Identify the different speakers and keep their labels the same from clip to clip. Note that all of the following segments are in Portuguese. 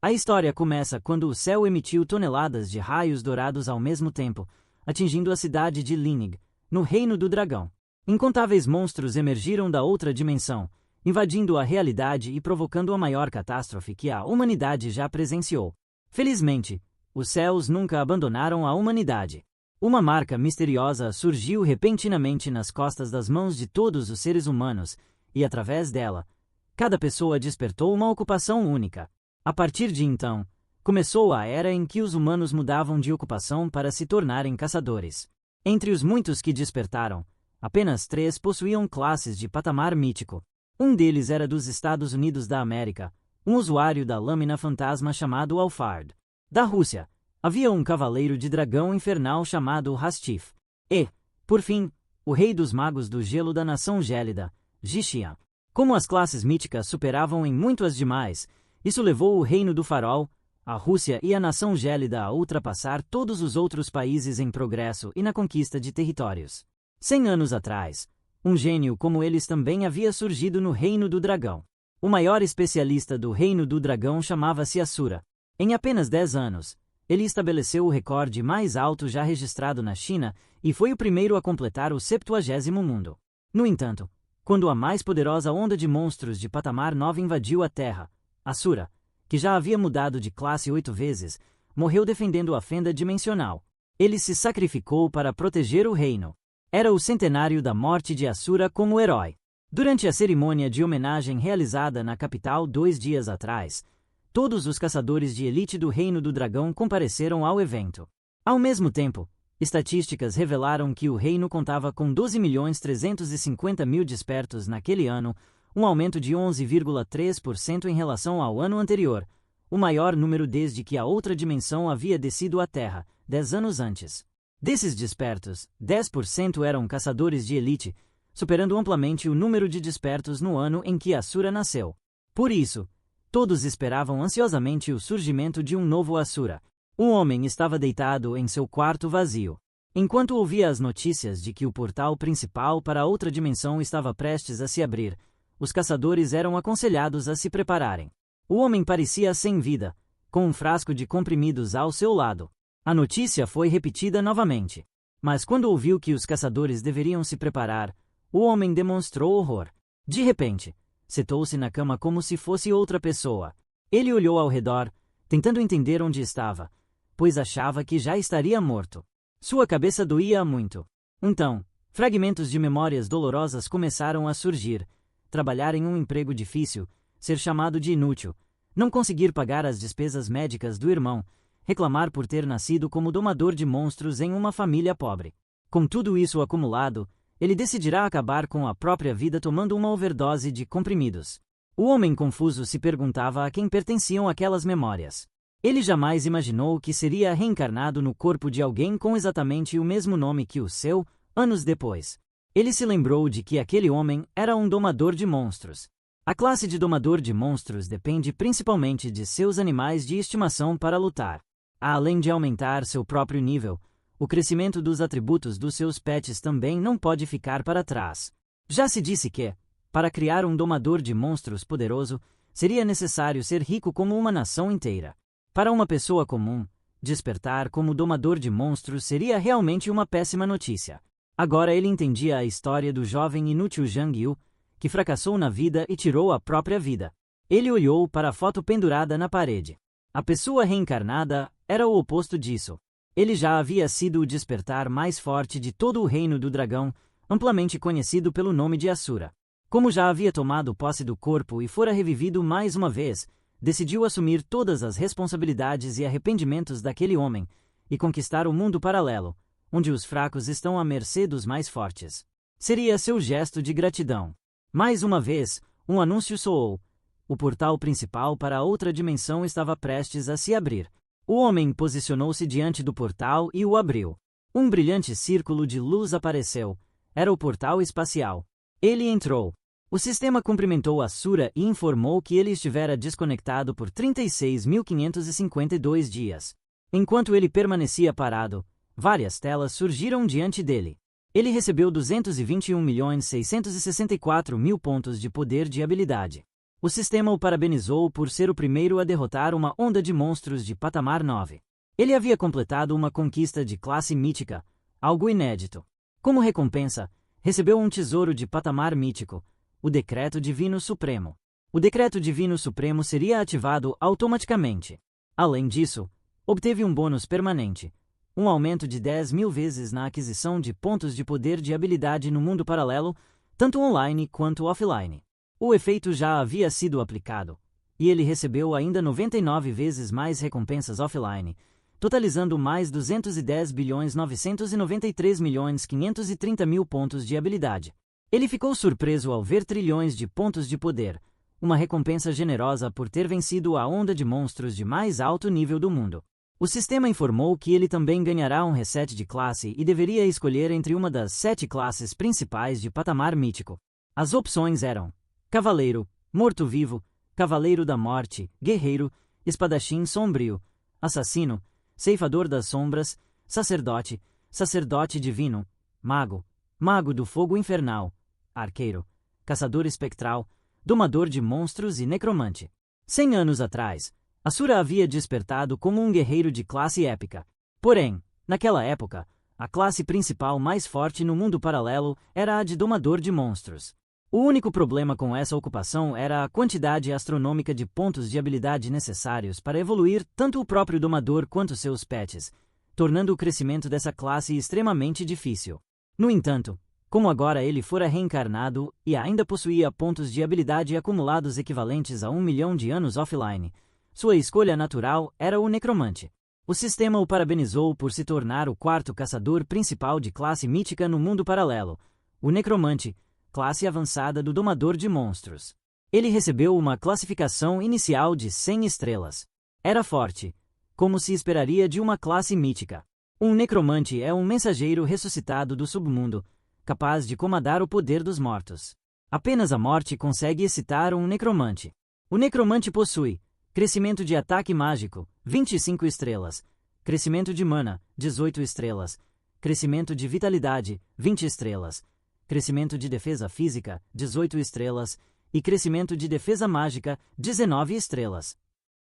Speaker 1: A história começa quando o céu emitiu toneladas de raios dourados ao mesmo tempo, atingindo a cidade de Linig, no Reino do Dragão. Incontáveis monstros emergiram da outra dimensão, invadindo a realidade e provocando a maior catástrofe que a humanidade já presenciou. Felizmente, os céus nunca abandonaram a humanidade. Uma marca misteriosa surgiu repentinamente nas costas das mãos de todos os seres humanos, e através dela, cada pessoa despertou uma ocupação única. A partir de então, começou a era em que os humanos mudavam de ocupação para se tornarem caçadores. Entre os muitos que despertaram, apenas 3 possuíam classes de patamar mítico. Um deles era dos Estados Unidos da América, um usuário da lâmina fantasma chamado Alphard. Da Rússia, havia um cavaleiro de dragão infernal chamado Rastif. E, por fim, o rei dos magos do gelo da nação gélida, Jixian. Como as classes míticas superavam em muito as demais, isso levou o Reino do Farol, a Rússia e a nação gélida a ultrapassar todos os outros países em progresso e na conquista de territórios. 100 anos atrás, um gênio como eles também havia surgido no Reino do Dragão. O maior especialista do Reino do Dragão chamava-se Asura. Em apenas 10 anos, ele estabeleceu o recorde mais alto já registrado na China e foi o primeiro a completar o 70º mundo. No entanto, quando a mais poderosa onda de monstros de patamar 9 invadiu a Terra, Asura, que já havia mudado de classe 8 vezes, morreu defendendo a fenda dimensional. Ele se sacrificou para proteger o reino. Era o centenário da morte de Asura como herói. Durante a cerimônia de homenagem realizada na capital 2 dias atrás, todos os caçadores de elite do Reino do Dragão compareceram ao evento. Ao mesmo tempo, estatísticas revelaram que o reino contava com 12.350.000 despertos naquele ano, um aumento de 11,3% em relação ao ano anterior, o maior número desde que a outra dimensão havia descido à Terra, 10 anos antes. Desses despertos, 10% eram caçadores de elite, superando amplamente o número de despertos no ano em que Asura nasceu. Por isso, todos esperavam ansiosamente o surgimento de um novo Asura. Um homem estava deitado em seu quarto vazio. Enquanto ouvia as notícias de que o portal principal para a outra dimensão estava prestes a se abrir, os caçadores eram aconselhados a se prepararem. O homem parecia sem vida, com um frasco de comprimidos ao seu lado. A notícia foi repetida novamente. Mas quando ouviu que os caçadores deveriam se preparar, o homem demonstrou horror. De repente, sentou-se na cama como se fosse outra pessoa. Ele olhou ao redor, tentando entender onde estava, pois achava que já estaria morto. Sua cabeça doía muito. Então, fragmentos de memórias dolorosas começaram a surgir. Trabalhar em um emprego difícil, ser chamado de inútil, não conseguir pagar as despesas médicas do irmão, reclamar por ter nascido como domador de monstros em uma família pobre. Com tudo isso acumulado, ele decidirá acabar com a própria vida tomando uma overdose de comprimidos. O homem confuso se perguntava a quem pertenciam aquelas memórias. Ele jamais imaginou que seria reencarnado no corpo de alguém com exatamente o mesmo nome que o seu, anos depois. Ele se lembrou de que aquele homem era um domador de monstros. A classe de domador de monstros depende principalmente de seus animais de estimação para lutar. Além de aumentar seu próprio nível, o crescimento dos atributos dos seus pets também não pode ficar para trás. Já se disse que, para criar um domador de monstros poderoso, seria necessário ser rico como uma nação inteira. Para uma pessoa comum, despertar como domador de monstros seria realmente uma péssima notícia. Agora ele entendia a história do jovem inútil Zhang Yu, que fracassou na vida e tirou a própria vida. Ele olhou para a foto pendurada na parede. A pessoa reencarnada era o oposto disso. Ele já havia sido o despertar mais forte de todo o Reino do Dragão, amplamente conhecido pelo nome de Asura. Como já havia tomado posse do corpo e fora revivido mais uma vez, decidiu assumir todas as responsabilidades e arrependimentos daquele homem, e conquistar o mundo paralelo, onde os fracos estão à mercê dos mais fortes. Seria seu gesto de gratidão. Mais uma vez, um anúncio soou. O portal principal para a outra dimensão estava prestes a se abrir. O homem posicionou-se diante do portal e o abriu. Um brilhante círculo de luz apareceu. Era o portal espacial. Ele entrou. O sistema cumprimentou Asura e informou que ele estivera desconectado por 36.552 dias. Enquanto ele permanecia parado, várias telas surgiram diante dele. Ele recebeu 221.664.000 pontos de poder de habilidade. O sistema o parabenizou por ser o primeiro a derrotar uma onda de monstros de patamar 9. Ele havia completado uma conquista de classe mítica, algo inédito. Como recompensa, recebeu um tesouro de patamar mítico, o Decreto Divino Supremo. O Decreto Divino Supremo seria ativado automaticamente. Além disso, obteve um bônus permanente, um aumento de 10.000 vezes na aquisição de pontos de poder de habilidade no mundo paralelo, tanto online quanto offline. O efeito já havia sido aplicado, e ele recebeu ainda 99 vezes mais recompensas offline, totalizando mais 210.993.530.000 pontos de habilidade. Ele ficou surpreso ao ver trilhões de pontos de poder, uma recompensa generosa por ter vencido a onda de monstros de mais alto nível do mundo. O sistema informou que ele também ganhará um reset de classe e deveria escolher entre uma das 7 classes principais de patamar mítico. As opções eram Cavaleiro, Morto-Vivo, Cavaleiro da Morte, Guerreiro, Espadachim Sombrio, Assassino, Ceifador das Sombras, Sacerdote, Sacerdote Divino, Mago, Mago do Fogo Infernal, Arqueiro, Caçador Espectral, Domador de Monstros e Necromante. 100 anos atrás, Asura havia despertado como um guerreiro de classe épica. Porém, naquela época, a classe principal mais forte no mundo paralelo era a de Domador de Monstros. O único problema com essa ocupação era a quantidade astronômica de pontos de habilidade necessários para evoluir tanto o próprio Domador quanto seus pets, tornando o crescimento dessa classe extremamente difícil. No entanto, como agora ele fora reencarnado e ainda possuía pontos de habilidade acumulados equivalentes a 1 milhão de anos offline, sua escolha natural era o Necromante. O sistema o parabenizou por se tornar o 4º caçador principal de classe mítica no mundo paralelo, o Necromante, classe avançada do Domador de Monstros. Ele recebeu uma classificação inicial de 100 estrelas. Era forte, como se esperaria de uma classe mítica. Um Necromante é um mensageiro ressuscitado do submundo, capaz de comandar o poder dos mortos. Apenas a morte consegue excitar um Necromante. O Necromante possui crescimento de ataque mágico, 25 estrelas, crescimento de mana, 18 estrelas, crescimento de vitalidade, 20 estrelas, crescimento de defesa física, 18 estrelas, e crescimento de defesa mágica, 19 estrelas.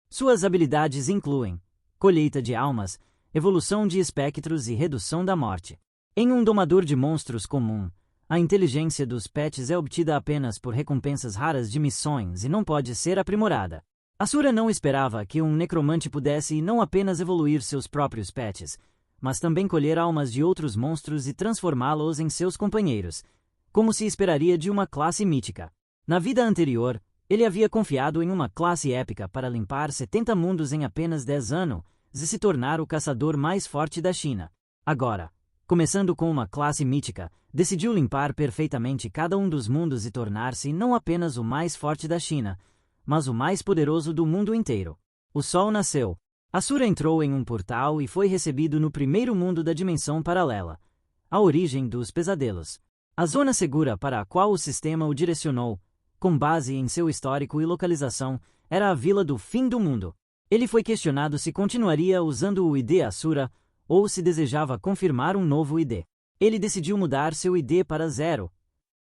Speaker 1: Suas habilidades incluem colheita de almas, evolução de espectros e redução da morte. Em um domador de monstros comum, a inteligência dos pets é obtida apenas por recompensas raras de missões e não pode ser aprimorada. Asura não esperava que um necromante pudesse não apenas evoluir seus próprios pets, mas também colher almas de outros monstros e transformá-los em seus companheiros, como se esperaria de uma classe mítica. Na vida anterior, ele havia confiado em uma classe épica para limpar 70 mundos em apenas 10 anos e se tornar o caçador mais forte da China. Agora, começando com uma classe mítica, decidiu limpar perfeitamente cada um dos mundos e tornar-se não apenas o mais forte da China, mas o mais poderoso do mundo inteiro. O Sol nasceu. Asura entrou em um portal e foi recebido no primeiro mundo da dimensão paralela, a origem dos pesadelos. A zona segura para a qual o sistema o direcionou, com base em seu histórico e localização, era a Vila do Fim do Mundo. Ele foi questionado se continuaria usando o ID Asura ou se desejava confirmar um novo ID. Ele decidiu mudar seu ID para 0.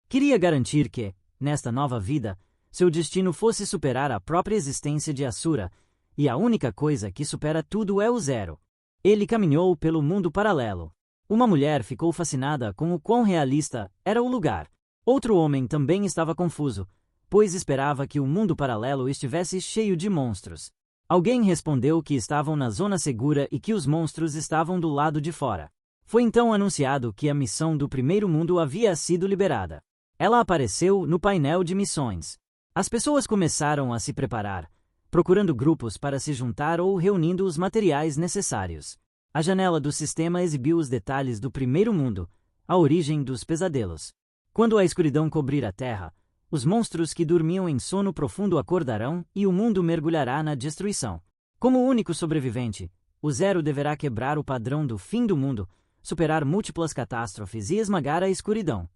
Speaker 1: Queria garantir que, nesta nova vida, seu destino fosse superar a própria existência de Asura, e a única coisa que supera tudo é o 0. Ele caminhou pelo mundo paralelo. Uma mulher ficou fascinada com o quão realista era o lugar. Outro homem também estava confuso, pois esperava que o mundo paralelo estivesse cheio de monstros. Alguém respondeu que estavam na zona segura e que os monstros estavam do lado de fora. Foi então anunciado que a missão do primeiro mundo havia sido liberada. Ela apareceu no painel de missões. As pessoas começaram a se preparar, procurando grupos para se juntar ou reunindo os materiais necessários. A janela do sistema exibiu os detalhes do primeiro mundo, a origem dos pesadelos. Quando a escuridão cobrir a Terra, os monstros que dormiam em sono profundo acordarão e o mundo mergulhará na destruição. Como o único sobrevivente, o 0 deverá quebrar o padrão do fim do mundo, superar múltiplas catástrofes e esmagar a escuridão.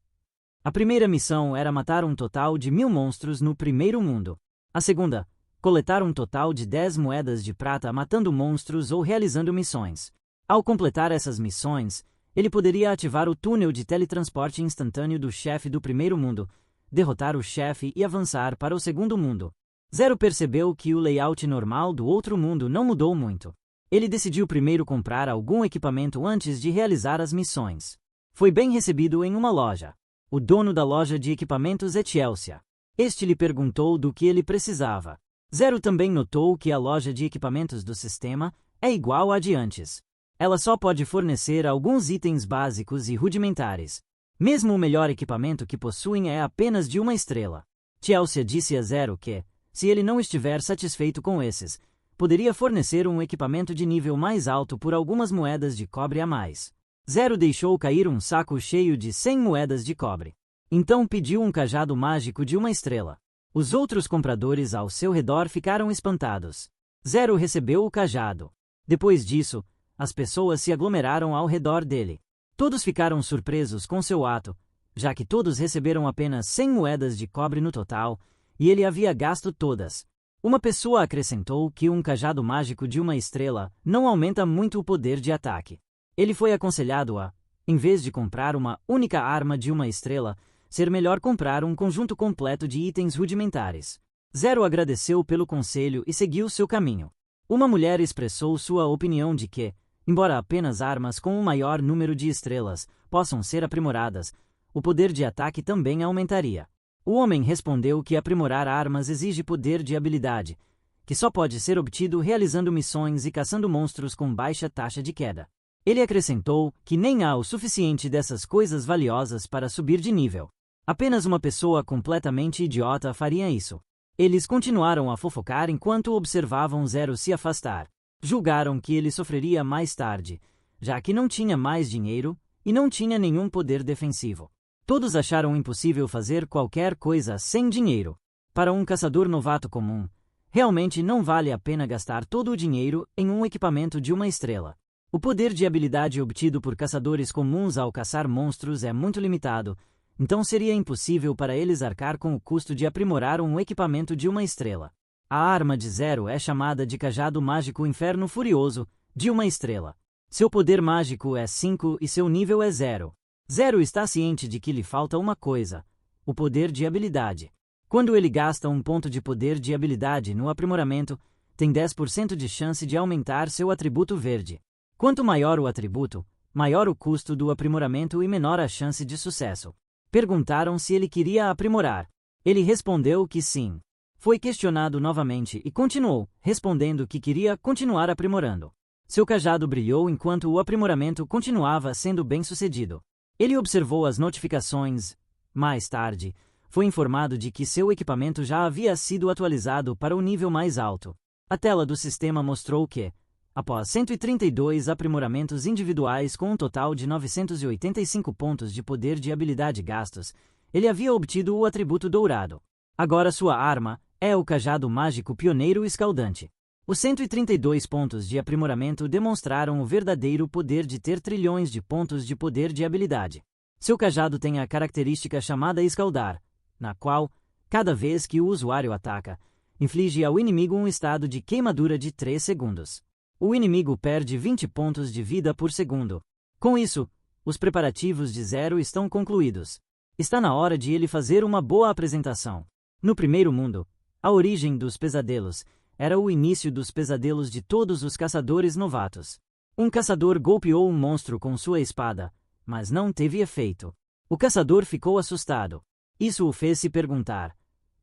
Speaker 1: A primeira missão era matar um total de 1000 monstros no primeiro mundo. A segunda, coletar um total de 10 moedas de prata matando monstros ou realizando missões. Ao completar essas missões, ele poderia ativar o túnel de teletransporte instantâneo do chefe do primeiro mundo, derrotar o chefe e avançar para o segundo mundo. Zero percebeu que o layout normal do outro mundo não mudou muito. Ele decidiu primeiro comprar algum equipamento antes de realizar as missões. Foi bem recebido em uma loja. O dono da loja de equipamentos é Chelsea. Este lhe perguntou do que ele precisava. Zero também notou que a loja de equipamentos do sistema é igual à de antes. Ela só pode fornecer alguns itens básicos e rudimentares. Mesmo o melhor equipamento que possuem é apenas de uma estrela. Chelsea disse a Zero que, se ele não estiver satisfeito com esses, poderia fornecer um equipamento de nível mais alto por algumas moedas de cobre a mais. Zero deixou cair um saco cheio de 100 moedas de cobre. Então pediu um cajado mágico de uma estrela. Os outros compradores ao seu redor ficaram espantados. Zero recebeu o cajado. Depois disso, as pessoas se aglomeraram ao redor dele. Todos ficaram surpresos com seu ato, já que todos receberam apenas 100 moedas de cobre no total, e ele havia gasto todas. Uma pessoa acrescentou que um cajado mágico de uma estrela não aumenta muito o poder de ataque. Ele foi aconselhado a, em vez de comprar uma única arma de uma estrela, ser melhor comprar um conjunto completo de itens rudimentares. Zero agradeceu pelo conselho e seguiu seu caminho. Uma mulher expressou sua opinião de que, embora apenas armas com um maior número de estrelas possam ser aprimoradas, o poder de ataque também aumentaria. O homem respondeu que aprimorar armas exige poder de habilidade, que só pode ser obtido realizando missões e caçando monstros com baixa taxa de queda. Ele acrescentou que nem há o suficiente dessas coisas valiosas para subir de nível. Apenas uma pessoa completamente idiota faria isso. Eles continuaram a fofocar enquanto observavam Zero se afastar. Julgaram que ele sofreria mais tarde, já que não tinha mais dinheiro e não tinha nenhum poder defensivo. Todos acharam impossível fazer qualquer coisa sem dinheiro. Para um caçador novato comum, realmente não vale a pena gastar todo o dinheiro em um equipamento de uma estrela. O poder de habilidade obtido por caçadores comuns ao caçar monstros é muito limitado, então seria impossível para eles arcar com o custo de aprimorar um equipamento de uma estrela. A arma de Zero é chamada de Cajado Mágico Inferno Furioso, de uma estrela. Seu poder mágico é 5 e seu nível é 0. Zero está ciente de que lhe falta uma coisa: o poder de habilidade. Quando ele gasta um ponto de poder de habilidade no aprimoramento, tem 10% de chance de aumentar seu atributo verde. Quanto maior o atributo, maior o custo do aprimoramento e menor a chance de sucesso. Perguntaram se ele queria aprimorar. Ele respondeu que sim. Foi questionado novamente e continuou, respondendo que queria continuar aprimorando. Seu cajado brilhou enquanto o aprimoramento continuava sendo bem-sucedido. Ele observou as notificações. Mais tarde, foi informado de que seu equipamento já havia sido atualizado para o nível mais alto. A tela do sistema mostrou que, após 132 aprimoramentos individuais com um total de 985 pontos de poder de habilidade gastos, ele havia obtido o atributo dourado. Agora sua arma é o Cajado Mágico Pioneiro Escaldante. Os 132 pontos de aprimoramento demonstraram o verdadeiro poder de ter trilhões de pontos de poder de habilidade. Seu cajado tem a característica chamada Escaldar, na qual, cada vez que o usuário ataca, inflige ao inimigo um estado de queimadura de 3 segundos. O inimigo perde 20 pontos de vida por segundo. Com isso, os preparativos de Zero estão concluídos. Está na hora de ele fazer uma boa apresentação. No primeiro mundo, a origem dos pesadelos era o início dos pesadelos de todos os caçadores novatos. Um caçador golpeou um monstro com sua espada, mas não teve efeito. O caçador ficou assustado. Isso o fez se perguntar: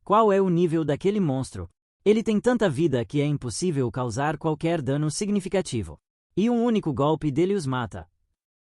Speaker 1: qual é o nível daquele monstro? Ele tem tanta vida que é impossível causar qualquer dano significativo. E um único golpe dele os mata.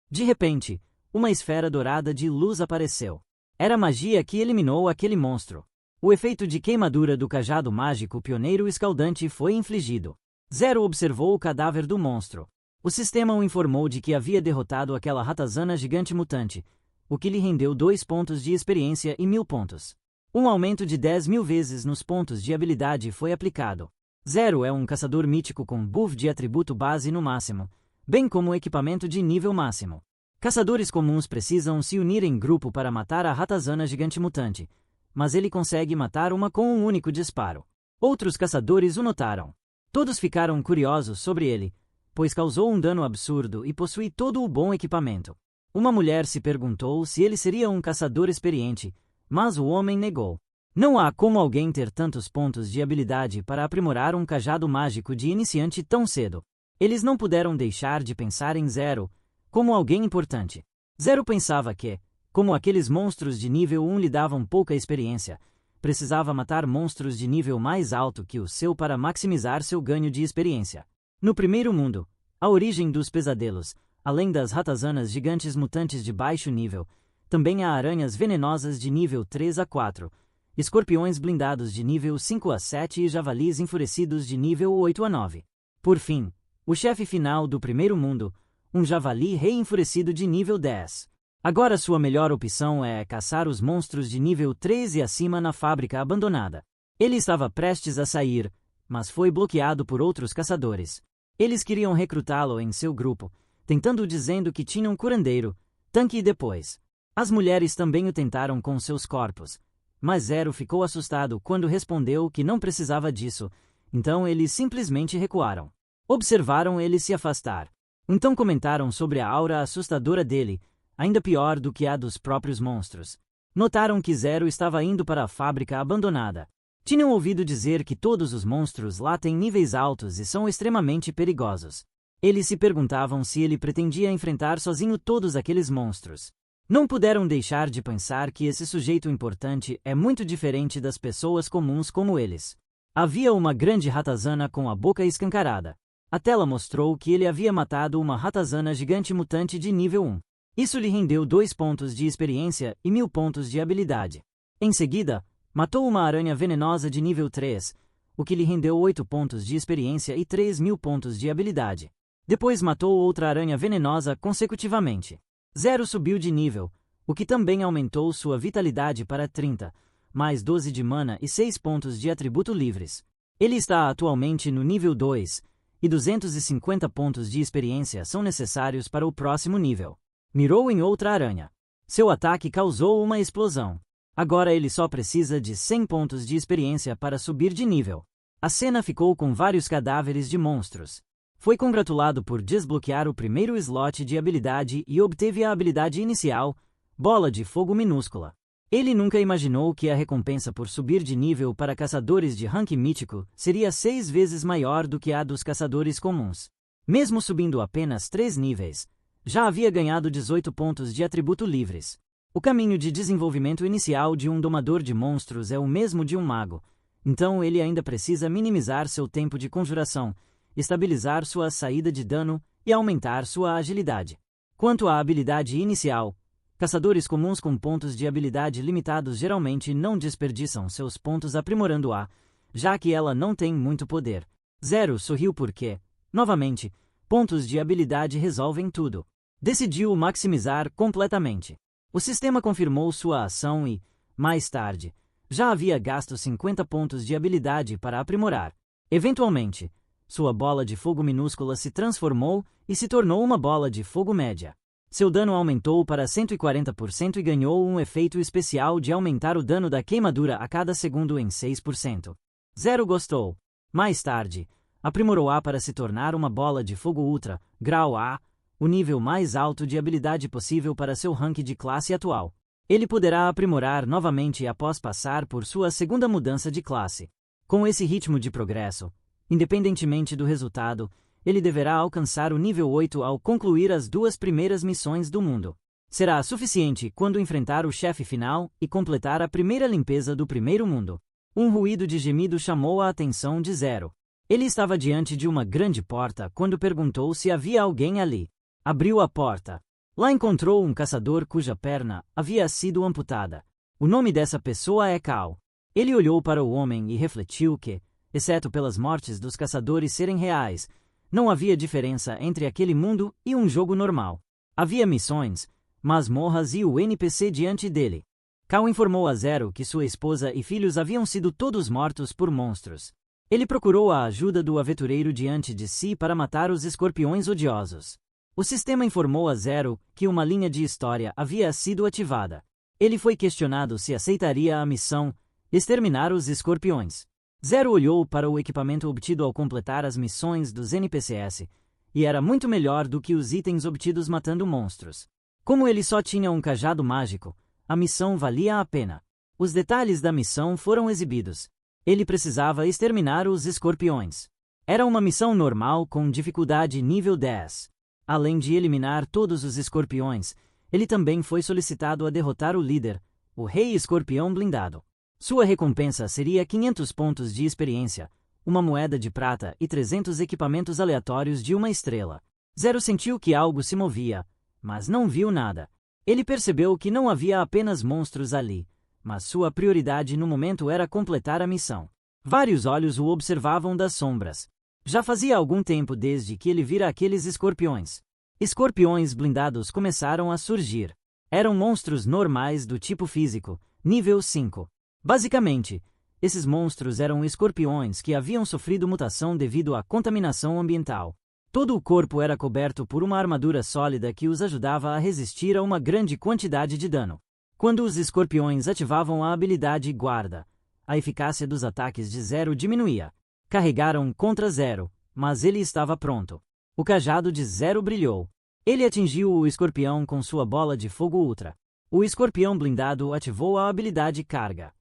Speaker 1: De repente, uma esfera dourada de luz apareceu. Era magia que eliminou aquele monstro. O efeito de queimadura do Cajado Mágico Pioneiro Escaldante foi infligido. Zero observou o cadáver do monstro. O sistema o informou de que havia derrotado aquela ratazana gigante mutante, o que lhe rendeu 2 pontos de experiência e 1000 pontos. Um aumento de 10.000 vezes nos pontos de habilidade foi aplicado. Zero é um caçador mítico com buff de atributo base no máximo, bem como equipamento de nível máximo. Caçadores comuns precisam se unir em grupo para matar a ratazana gigante mutante, mas ele consegue matar uma com um único disparo. Outros caçadores o notaram. Todos ficaram curiosos sobre ele, pois causou um dano absurdo e possui todo o bom equipamento. Uma mulher se perguntou se ele seria um caçador experiente, mas o homem negou. Não há como alguém ter tantos pontos de habilidade para aprimorar um cajado mágico de iniciante tão cedo. Eles não puderam deixar de pensar em Zero como alguém importante. Zero pensava que, como aqueles monstros de nível 1 lhe davam pouca experiência, precisava matar monstros de nível mais alto que o seu para maximizar seu ganho de experiência. No primeiro mundo, a origem dos pesadelos, além das ratazanas gigantes mutantes de baixo nível, também há aranhas venenosas de nível 3 a 4, escorpiões blindados de nível 5 a 7 e javalis enfurecidos de nível 8 a 9. Por fim, o chefe final do primeiro mundo, um javali rei enfurecido de nível 10. Agora sua melhor opção é caçar os monstros de nível 3 e acima na fábrica abandonada. Ele estava prestes a sair, mas foi bloqueado por outros caçadores. Eles queriam recrutá-lo em seu grupo, tentando dizendo que tinham curandeiro, tanque e depois. As mulheres também o tentaram com seus corpos, mas Zero ficou assustado quando respondeu que não precisava disso, então eles simplesmente recuaram. Observaram ele se afastar. Então comentaram sobre a aura assustadora dele, ainda pior do que a dos próprios monstros. Notaram que Zero estava indo para a fábrica abandonada. Tinham ouvido dizer que todos os monstros lá têm níveis altos e são extremamente perigosos. Eles se perguntavam se ele pretendia enfrentar sozinho todos aqueles monstros. Não puderam deixar de pensar que esse sujeito importante é muito diferente das pessoas comuns como eles. Havia uma grande ratazana com a boca escancarada. A tela mostrou que ele havia matado uma ratazana gigante mutante de nível 1. Isso lhe rendeu 2 pontos de experiência e 1000 pontos de habilidade. Em seguida, matou uma aranha venenosa de nível 3, o que lhe rendeu 8 pontos de experiência e 3000 pontos de habilidade. Depois matou outra aranha venenosa consecutivamente. Zero subiu de nível, o que também aumentou sua vitalidade para 30, mais 12 de mana e 6 pontos de atributo livres. Ele está atualmente no nível 2, e 250 pontos de experiência são necessários para o próximo nível. Mirou em outra aranha. Seu ataque causou uma explosão. Agora ele só precisa de 100 pontos de experiência para subir de nível. A cena ficou com vários cadáveres de monstros. Foi congratulado por desbloquear o primeiro slot de habilidade e obteve a habilidade inicial, Bola de Fogo Minúscula. Ele nunca imaginou que a recompensa por subir de nível para caçadores de rank mítico seria 6 vezes maior do que a dos caçadores comuns. Mesmo subindo apenas 3 níveis, já havia ganhado 18 pontos de atributo livres. O caminho de desenvolvimento inicial de um domador de monstros é o mesmo de um mago, então ele ainda precisa minimizar seu tempo de conjuração, estabilizar sua saída de dano e aumentar sua agilidade. Quanto à habilidade inicial, caçadores comuns com pontos de habilidade limitados geralmente não desperdiçam seus pontos aprimorando-a, já que ela não tem muito poder. Zero sorriu porque, novamente, pontos de habilidade resolvem tudo. Decidiu maximizar completamente. O sistema confirmou sua ação e, mais tarde, já havia gasto 50 pontos de habilidade para aprimorar. Eventualmente, sua bola de fogo minúscula se transformou e se tornou uma bola de fogo média. Seu dano aumentou para 140% e ganhou um efeito especial de aumentar o dano da queimadura a cada segundo em 6%. Zero gostou. Mais tarde, aprimorou-a para se tornar uma bola de fogo ultra, grau A, o nível mais alto de habilidade possível para seu rank de classe atual. Ele poderá aprimorar novamente após passar por sua segunda mudança de classe. Com esse ritmo de progresso, independentemente do resultado, ele deverá alcançar o nível 8 ao concluir as 2 primeiras missões do mundo. Será suficiente quando enfrentar o chefe final e completar a primeira limpeza do primeiro mundo. Um ruído de gemido chamou a atenção de Zero. Ele estava diante de uma grande porta quando perguntou se havia alguém ali. Abriu a porta. Lá encontrou um caçador cuja perna havia sido amputada. O nome dessa pessoa é Cal. Ele olhou para o homem e refletiu que, exceto pelas mortes dos caçadores serem reais, não havia diferença entre aquele mundo e um jogo normal. Havia missões, masmorras e o NPC diante dele. Cal informou a Zero que sua esposa e filhos haviam sido todos mortos por monstros. Ele procurou a ajuda do aventureiro diante de si para matar os escorpiões odiosos. O sistema informou a Zero que uma linha de história havia sido ativada. Ele foi questionado se aceitaria a missão exterminar os escorpiões. Zero olhou para o equipamento obtido ao completar as missões dos NPCs, e era muito melhor do que os itens obtidos matando monstros. Como ele só tinha um cajado mágico, a missão valia a pena. Os detalhes da missão foram exibidos. Ele precisava exterminar os escorpiões. Era uma missão normal com dificuldade nível 10. Além de eliminar todos os escorpiões, ele também foi solicitado a derrotar o líder, o Rei Escorpião Blindado. Sua recompensa seria 500 pontos de experiência, uma moeda de prata e 300 equipamentos aleatórios de uma estrela. Zero sentiu que algo se movia, mas não viu nada. Ele percebeu que não havia apenas monstros ali, mas sua prioridade no momento era completar a missão. Vários olhos o observavam das sombras. Já fazia algum tempo desde que ele vira aqueles escorpiões. Escorpiões blindados começaram a surgir. Eram monstros normais do tipo físico, nível 5. Basicamente, esses monstros eram escorpiões que haviam sofrido mutação devido à contaminação ambiental. Todo o corpo era coberto por uma armadura sólida que os ajudava a resistir a uma grande quantidade de dano. Quando os escorpiões ativavam a habilidade Guarda, a eficácia dos ataques de Zero diminuía. Carregaram contra Zero, mas ele estava pronto. O cajado de Zero brilhou. Ele atingiu o escorpião com sua bola de fogo ultra. O escorpião blindado ativou a habilidade Carga.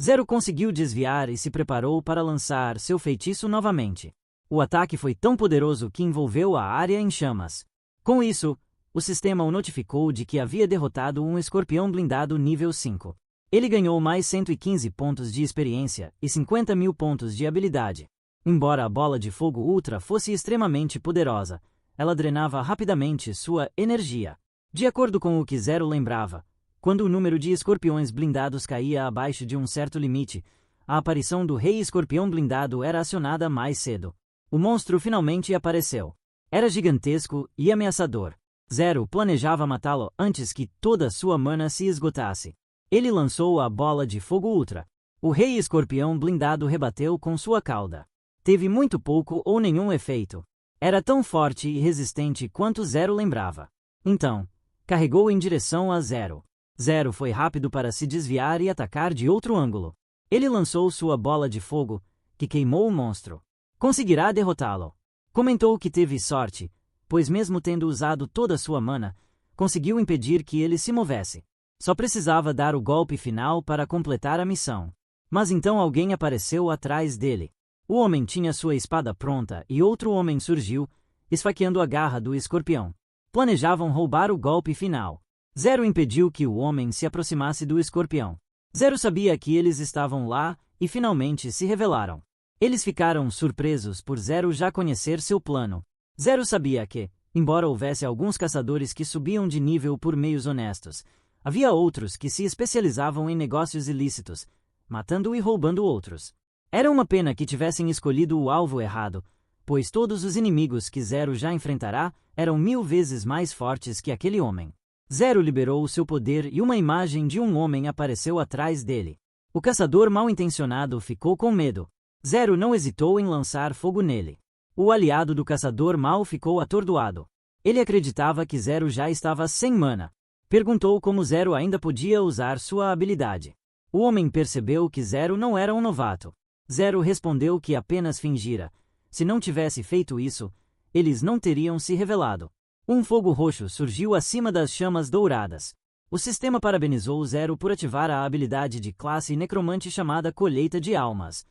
Speaker 1: Zero conseguiu desviar e se preparou para lançar seu feitiço novamente. O ataque foi tão poderoso que envolveu a área em chamas. Com isso, o sistema o notificou de que havia derrotado um escorpião blindado nível 5. Ele ganhou mais 115 pontos de experiência e 50.000 pontos de habilidade. Embora a bola de fogo ultra fosse extremamente poderosa, ela drenava rapidamente sua energia. De acordo com o que Zero lembrava, quando o número de escorpiões blindados caía abaixo de um certo limite, a aparição do Rei Escorpião Blindado era acionada mais cedo. O monstro finalmente apareceu. Era gigantesco e ameaçador. Zero planejava matá-lo antes que toda sua mana se esgotasse. Ele lançou a bola de fogo ultra. O Rei Escorpião Blindado rebateu com sua cauda. Teve muito pouco ou nenhum efeito. Era tão forte e resistente quanto Zero lembrava. Então, carregou em direção a Zero. Zero foi rápido para se desviar e atacar de outro ângulo. Ele lançou sua bola de fogo, que queimou o monstro. Conseguirá derrotá-lo. Comentou que teve sorte, pois mesmo tendo usado toda sua mana, conseguiu impedir que ele se movesse. Só precisava dar o golpe final para completar a missão. Mas então alguém apareceu atrás dele. O homem tinha sua espada pronta e outro homem surgiu, esfaqueando a garra do escorpião. Planejavam roubar o golpe final. Zero impediu que o homem se aproximasse do escorpião. Zero sabia que eles estavam lá e finalmente se revelaram. Eles ficaram surpresos por Zero já conhecer seu plano. Zero sabia que, embora houvesse alguns caçadores que subiam de nível por meios honestos, havia outros que se especializavam em negócios ilícitos, matando e roubando outros. Era uma pena que tivessem escolhido o alvo errado, pois todos os inimigos que Zero já enfrentará eram 1000 vezes mais fortes que aquele homem. Zero liberou o seu poder e uma imagem de um homem apareceu atrás dele. O caçador mal-intencionado ficou com medo. Zero não hesitou em lançar fogo nele. O aliado do caçador mal ficou atordoado. Ele acreditava que Zero já estava sem mana. Perguntou como Zero ainda podia usar sua habilidade. O homem percebeu que Zero não era um novato. Zero respondeu que apenas fingira. Se não tivesse feito isso, eles não teriam se revelado. Um fogo roxo surgiu acima das chamas douradas. O sistema parabenizou Zero por ativar a habilidade de classe necromante chamada Colheita de Almas.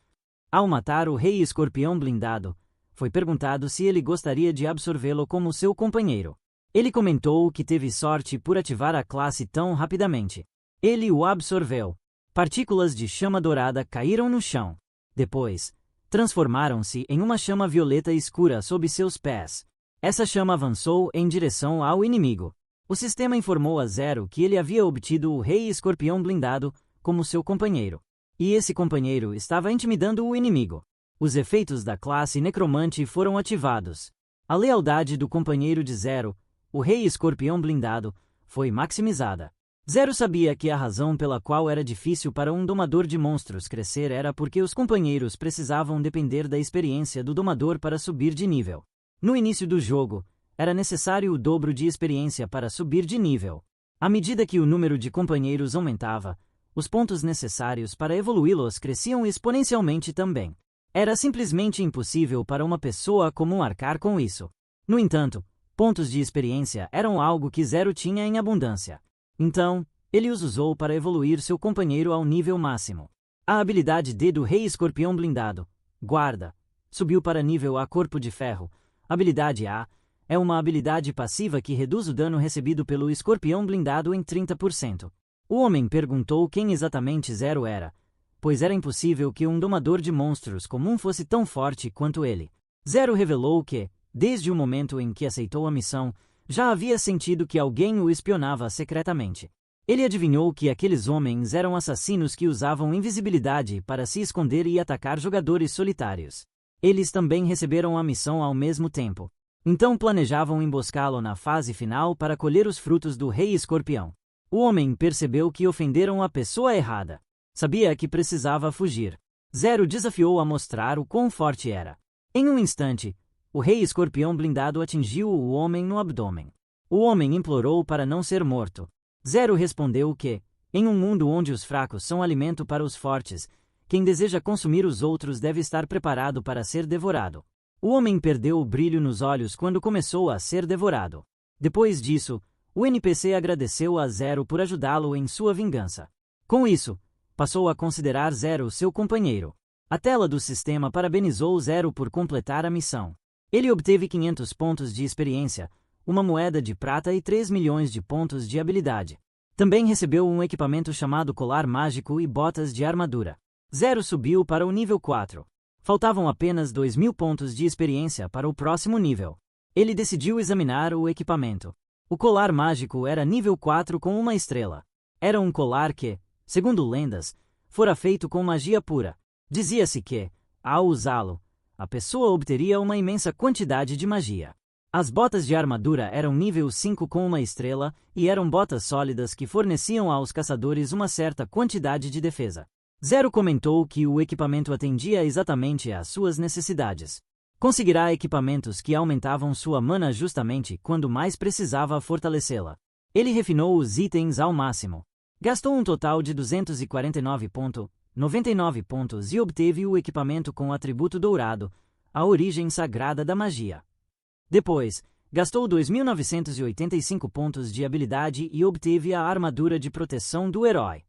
Speaker 1: Ao matar o Rei Escorpião Blindado, foi perguntado se ele gostaria de absorvê-lo como seu companheiro. Ele comentou que teve sorte por ativar a classe tão rapidamente. Ele o absorveu. Partículas de chama dourada caíram no chão. Depois, transformaram-se em uma chama violeta escura sob seus pés. Essa chama avançou em direção ao inimigo. O sistema informou a Zero que ele havia obtido o Rei Escorpião Blindado como seu companheiro. E esse companheiro estava intimidando o inimigo. Os efeitos da classe Necromante foram ativados. A lealdade do companheiro de Zero, o Rei Escorpião Blindado, foi maximizada. Zero sabia que a razão pela qual era difícil para um domador de monstros crescer era porque os companheiros precisavam depender da experiência do domador para subir de nível. No início do jogo, era necessário o dobro de experiência para subir de nível. À medida que o número de companheiros aumentava, os pontos necessários para evoluí-los cresciam exponencialmente também. Era simplesmente impossível para uma pessoa comum arcar com isso. No entanto, pontos de experiência eram algo que Zero tinha em abundância. Então, Ele os usou para evoluir seu companheiro ao nível máximo. A habilidade D do Rei Escorpião Blindado, Guarda, subiu para nível A Corpo de Ferro. Habilidade A é uma habilidade passiva que reduz o dano recebido pelo Escorpião Blindado em 30%. O homem perguntou quem exatamente Zero era, pois era impossível que um domador de monstros comum fosse tão forte quanto ele. Zero revelou que, desde o momento em que aceitou a missão, já havia sentido que alguém o espionava secretamente. Ele adivinhou que aqueles homens eram assassinos que usavam invisibilidade para se esconder e atacar jogadores solitários. Eles também receberam a missão ao mesmo tempo. Então planejavam emboscá-lo na fase final para colher os frutos do Rei Escorpião. O homem percebeu que ofenderam a pessoa errada. Sabia que precisava fugir. Zero desafiou a mostrar o quão forte era. Em um instante, o Rei Escorpião Blindado atingiu o homem no abdômen. O homem implorou para não ser morto. Zero respondeu que, em um mundo onde os fracos são alimento para os fortes, quem deseja consumir os outros deve estar preparado para ser devorado. O homem perdeu o brilho nos olhos quando começou a ser devorado. Depois disso, o NPC agradeceu a Zero por ajudá-lo em sua vingança. Com isso, passou a considerar Zero seu companheiro. A tela do sistema parabenizou Zero por completar a missão. Ele obteve 500 pontos de experiência, uma moeda de prata e 3 milhões de pontos de habilidade. Também recebeu um equipamento chamado Colar Mágico e botas de armadura. Zero subiu para o nível 4. Faltavam apenas 2.000 pontos de experiência para o próximo nível. Ele decidiu examinar o equipamento. O colar mágico era nível 4 com uma estrela. Era um colar que, segundo lendas, fora feito com magia pura. Dizia-se que, ao usá-lo, a pessoa obteria uma imensa quantidade de magia. As botas de armadura eram nível 5 com uma estrela e eram botas sólidas que forneciam aos caçadores uma certa quantidade de defesa. Zero comentou que o equipamento atendia exatamente às suas necessidades. Conseguirá equipamentos que aumentavam sua mana justamente quando mais precisava fortalecê-la. Ele refinou os itens ao máximo. Gastou um total de 249,99 pontos e obteve o equipamento com o atributo dourado, a origem sagrada da magia. Depois, gastou 2.985 pontos de habilidade e obteve a armadura de proteção do herói.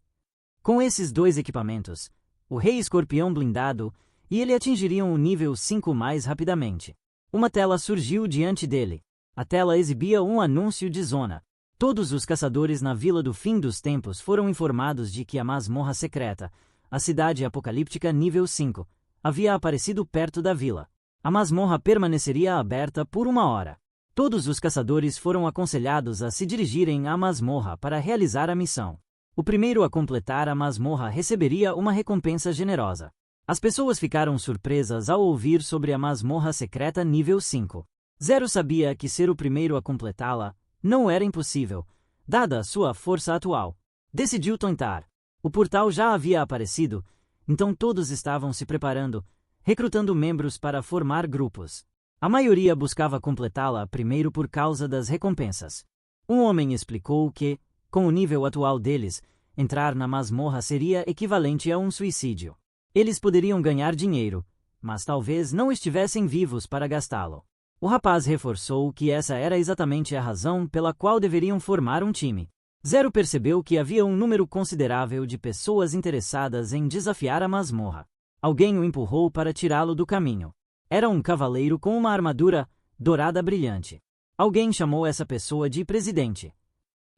Speaker 1: Com esses dois equipamentos, o Rei Escorpião Blindado e ele atingiriam o nível 5 mais rapidamente. Uma tela surgiu diante dele. A tela exibia um anúncio de zona. Todos os caçadores na Vila do Fim dos Tempos foram informados de que a masmorra secreta, a cidade apocalíptica nível 5, havia aparecido perto da vila. A masmorra permaneceria aberta por 1 hora. Todos os caçadores foram aconselhados a se dirigirem à masmorra para realizar a missão. O primeiro a completar a masmorra receberia uma recompensa generosa. As pessoas ficaram surpresas ao ouvir sobre a masmorra secreta nível 5. Zero sabia que ser o primeiro a completá-la não era impossível, dada a sua força atual. Decidiu tentar. O portal já havia aparecido, então todos estavam se preparando, recrutando membros para formar grupos. A maioria buscava completá-la primeiro por causa das recompensas. Um homem explicou que, com o nível atual deles, entrar na masmorra seria equivalente a um suicídio. Eles poderiam ganhar dinheiro, mas talvez não estivessem vivos para gastá-lo. O rapaz reforçou que essa era exatamente a razão pela qual deveriam formar um time. Zero percebeu que havia um número considerável de pessoas interessadas em desafiar a masmorra. Alguém o empurrou para tirá-lo do caminho. Era um cavaleiro com uma armadura dourada brilhante. Alguém chamou essa pessoa de presidente.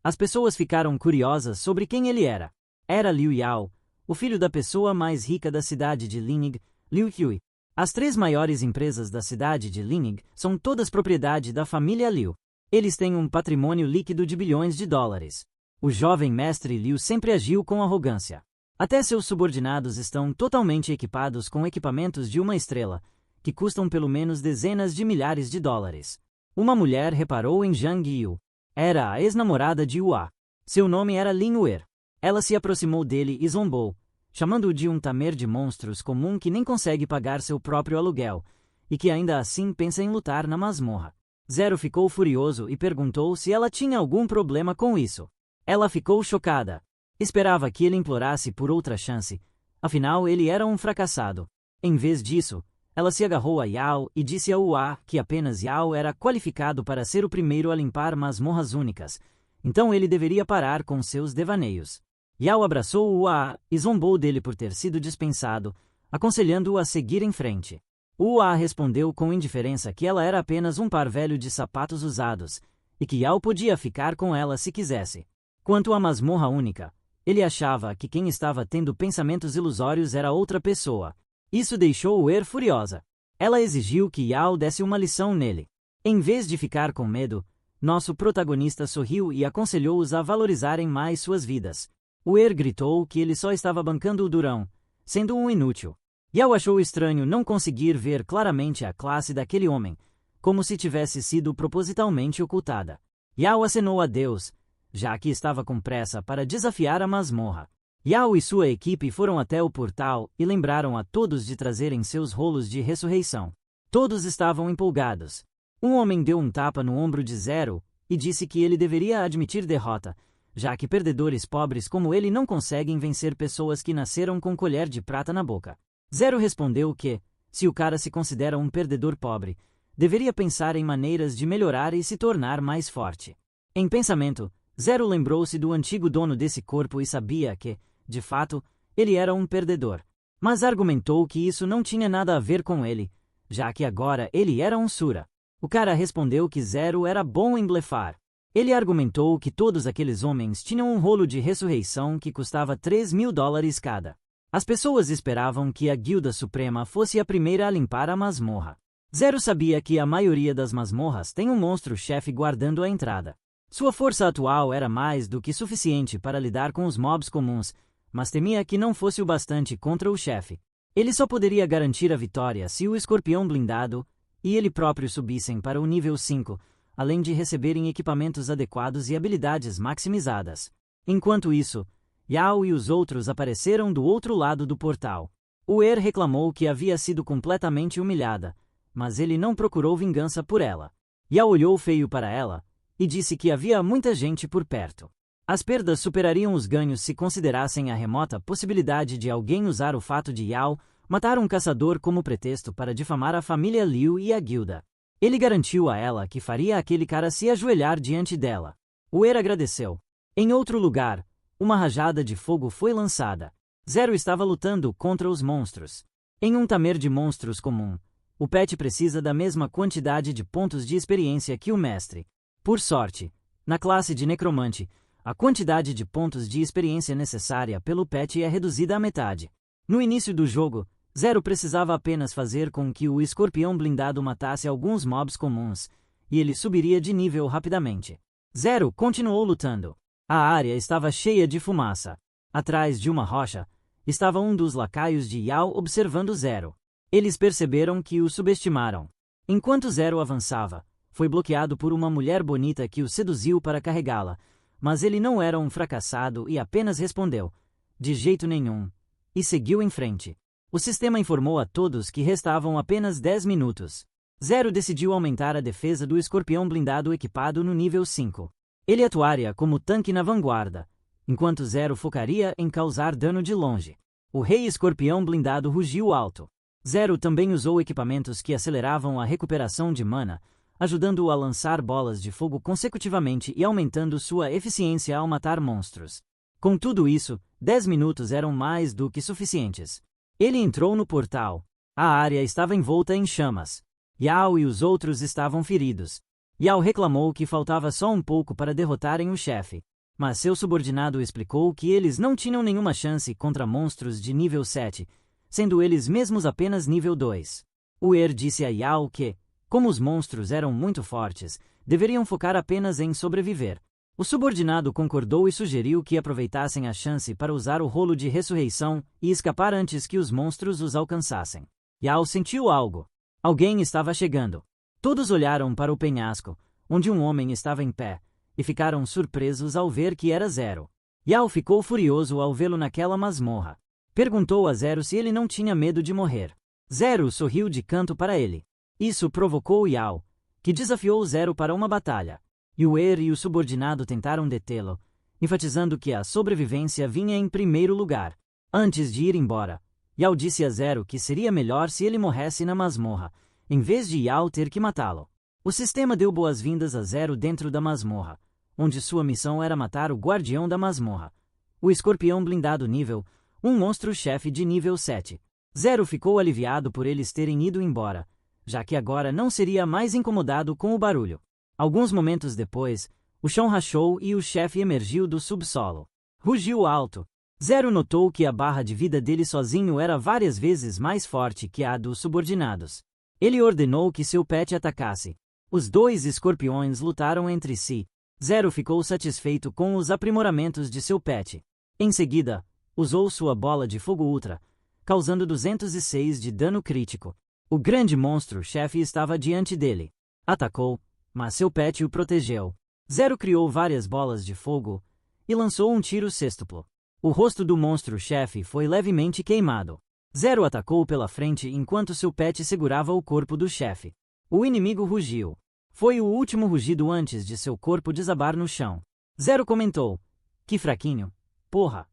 Speaker 1: As pessoas ficaram curiosas sobre quem ele era. Era Liu Yao, o filho da pessoa mais rica da cidade de Lining, Liu Hui. As 3 maiores empresas da cidade de Lining são todas propriedade da família Liu. Eles têm um patrimônio líquido de bilhões de dólares. O jovem mestre Liu sempre agiu com arrogância. Até seus subordinados estão totalmente equipados com equipamentos de uma estrela, que custam pelo menos dezenas de milhares de dólares. Uma mulher reparou em Zhang Yu. Era a ex-namorada de Hua. Seu nome era Lin Wer. Ela se aproximou dele e zombou, chamando-o de um tamer de monstros comum que nem consegue pagar seu próprio aluguel, e que ainda assim pensa em lutar na masmorra. Zero ficou furioso e perguntou se ela tinha algum problema com isso. Ela ficou chocada. Esperava que ele implorasse por outra chance, afinal ele era um fracassado. Em vez disso, ela se agarrou a Yao e disse a Hua que apenas Yao era qualificado para ser o primeiro a limpar masmorras únicas, então ele deveria parar com seus devaneios. Yao abraçou Hua e zombou dele por ter sido dispensado, aconselhando-o a seguir em frente. Hua respondeu com indiferença que ela era apenas um par velho de sapatos usados, e que Yao podia ficar com ela se quisesse. Quanto à masmorra única, ele achava que quem estava tendo pensamentos ilusórios era outra pessoa. Isso deixou Wer furiosa. Ela exigiu que Yao desse uma lição nele. Em vez de ficar com medo, nosso protagonista sorriu e aconselhou-os a valorizarem mais suas vidas. Wer gritou que ele só estava bancando o durão, sendo um inútil. Yao achou estranho não conseguir ver claramente a classe daquele homem, como se tivesse sido propositalmente ocultada. Yao acenou a Deus, já que estava com pressa para desafiar a masmorra. Yao e sua equipe foram até o portal e lembraram a todos de trazerem seus rolos de ressurreição. Todos estavam empolgados. Um homem deu um tapa no ombro de Zero e disse que ele deveria admitir derrota, já que perdedores pobres como ele não conseguem vencer pessoas que nasceram com colher de prata na boca. Zero respondeu que, se o cara se considera um perdedor pobre, deveria pensar em maneiras de melhorar e se tornar mais forte. Em pensamento, Zero lembrou-se do antigo dono desse corpo e sabia que, de fato, ele era um perdedor. Mas argumentou que isso não tinha nada a ver com ele, já que agora ele era um Sura. O cara respondeu que Zero era bom em blefar. Ele argumentou que todos aqueles homens tinham um rolo de ressurreição que custava $3.000 cada. As pessoas esperavam que a Guilda Suprema fosse a primeira a limpar a masmorra. Zero sabia que a maioria das masmorras tem um monstro-chefe guardando a entrada. Sua força atual era mais do que suficiente para lidar com os mobs comuns, mas temia que não fosse o bastante contra o chefe. Ele só poderia garantir a vitória se o escorpião blindado e ele próprio subissem para o nível 5, além de receberem equipamentos adequados e habilidades maximizadas. Enquanto isso, Yao e os outros apareceram do outro lado do portal. Wer reclamou que havia sido completamente humilhada, mas ele não procurou vingança por ela. Yao olhou feio para ela e disse que havia muita gente por perto. As perdas superariam os ganhos se considerassem a remota possibilidade de alguém usar o fato de Yao matar um caçador como pretexto para difamar a família Liu e a guilda. Ele garantiu a ela que faria aquele cara se ajoelhar diante dela. Wer agradeceu. Em outro lugar, uma rajada de fogo foi lançada. Zero estava lutando contra os monstros. Em um tamer de monstros comum, o pet precisa da mesma quantidade de pontos de experiência que o mestre. Por sorte, na classe de necromante, a quantidade de pontos de experiência necessária pelo pet é reduzida à metade. No início do jogo, Zero precisava apenas fazer com que o escorpião blindado matasse alguns mobs comuns, e ele subiria de nível rapidamente. Zero continuou lutando. A área estava cheia de fumaça. Atrás de uma rocha, estava um dos lacaios de Yao observando Zero. Eles perceberam que o subestimaram. Enquanto Zero avançava, foi bloqueado por uma mulher bonita que o seduziu para carregá-la, mas ele não era um fracassado e apenas respondeu, de jeito nenhum, e seguiu em frente. O sistema informou a todos que restavam apenas 10 minutos. Zero decidiu aumentar a defesa do escorpião blindado equipado no nível 5. Ele atuaria como tanque na vanguarda, enquanto Zero focaria em causar dano de longe. O rei escorpião blindado rugiu alto. Zero também usou equipamentos que aceleravam a recuperação de mana, ajudando-o a lançar bolas de fogo consecutivamente e aumentando sua eficiência ao matar monstros. Com tudo isso, 10 minutos eram mais do que suficientes. Ele entrou no portal. A área estava envolta em chamas. Yao e os outros estavam feridos. Yao reclamou que faltava só um pouco para derrotarem o chefe, mas seu subordinado explicou que eles não tinham nenhuma chance contra monstros de nível 7, sendo eles mesmos apenas nível 2. Wer disse a Yao que, como os monstros eram muito fortes, deveriam focar apenas em sobreviver. O subordinado concordou e sugeriu que aproveitassem a chance para usar o rolo de ressurreição e escapar antes que os monstros os alcançassem. Yao sentiu algo. Alguém estava chegando. Todos olharam para o penhasco, onde um homem estava em pé, e ficaram surpresos ao ver que era Zero. Yao ficou furioso ao vê-lo naquela masmorra. Perguntou a Zero se ele não tinha medo de morrer. Zero sorriu de canto para ele. Isso provocou Yao, que desafiou Zero para uma batalha. Wer e o subordinado tentaram detê-lo, enfatizando que a sobrevivência vinha em primeiro lugar. Antes de ir embora, Yao disse a Zero que seria melhor se ele morresse na masmorra, em vez de Yao ter que matá-lo. O sistema deu boas-vindas a Zero dentro da masmorra, onde sua missão era matar o guardião da masmorra. O escorpião blindado nível 1 monstro-chefe de nível 7. Zero ficou aliviado por eles terem ido embora, já que agora não seria mais incomodado com o barulho. Alguns momentos depois, o chão rachou e o chefe emergiu do subsolo. Rugiu alto. Zero notou que a barra de vida dele sozinho era várias vezes mais forte que a dos subordinados. Ele ordenou que seu pet atacasse. Os dois escorpiões lutaram entre si. Zero ficou satisfeito com os aprimoramentos de seu pet. Em seguida, usou sua bola de fogo ultra, causando 206 de dano crítico. O grande monstro-chefe estava diante dele. Atacou, mas seu pet o protegeu. Zero criou várias bolas de fogo e lançou um tiro sextuplo. O rosto do monstro-chefe foi levemente queimado. Zero atacou pela frente enquanto seu pet segurava o corpo do chefe. O inimigo rugiu. Foi o último rugido antes de seu corpo desabar no chão. Zero comentou: "Que fraquinho, porra."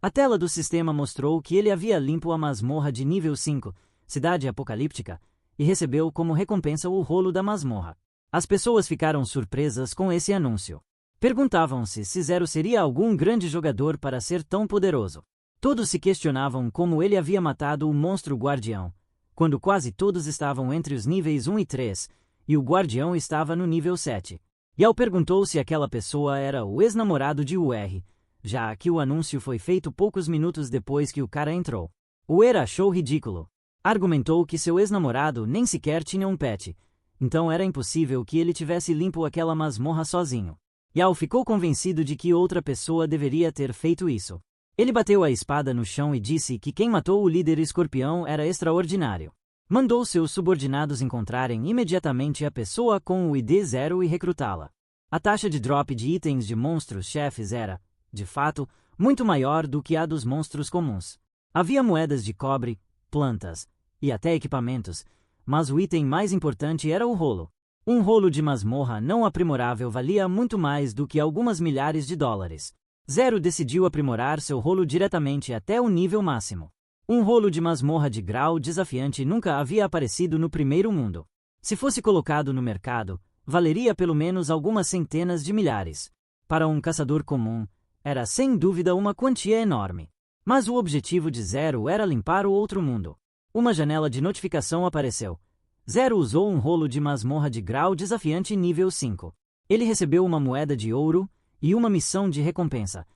Speaker 1: A tela do sistema mostrou que ele havia limpo a masmorra de nível 5, Cidade Apocalíptica, e recebeu como recompensa o rolo da masmorra. As pessoas ficaram surpresas com esse anúncio. Perguntavam-se se Zero seria algum grande jogador para ser tão poderoso. Todos se questionavam como ele havia matado o monstro guardião, quando quase todos estavam entre os níveis 1 e 3, e o guardião estava no nível 7. Yao perguntou se aquela pessoa era o ex-namorado de UR, já que o anúncio foi feito poucos minutos depois que o cara entrou. UR achou ridículo. Argumentou que seu ex-namorado nem sequer tinha um pet, então era impossível que ele tivesse limpo aquela masmorra sozinho. Yao ficou convencido de que outra pessoa deveria ter feito isso. Ele bateu a espada no chão e disse que quem matou o líder escorpião era extraordinário. Mandou seus subordinados encontrarem imediatamente a pessoa com o ID 0 e recrutá-la. A taxa de drop de itens de monstros-chefes era, de fato, muito maior do que a dos monstros comuns. Havia moedas de cobre, plantas e até equipamentos, mas o item mais importante era o rolo. Um rolo de masmorra não aprimorável valia muito mais do que algumas milhares de dólares. Zero decidiu aprimorar seu rolo diretamente até o nível máximo. Um rolo de masmorra de grau desafiante nunca havia aparecido no primeiro mundo. Se fosse colocado no mercado, valeria pelo menos algumas centenas de milhares. Para um caçador comum, era sem dúvida uma quantia enorme. Mas o objetivo de Zero era limpar o outro mundo. Uma janela de notificação apareceu. Zero usou um rolo de masmorra de grau desafiante nível 5. Ele recebeu uma moeda de ouro e uma missão de recompensa: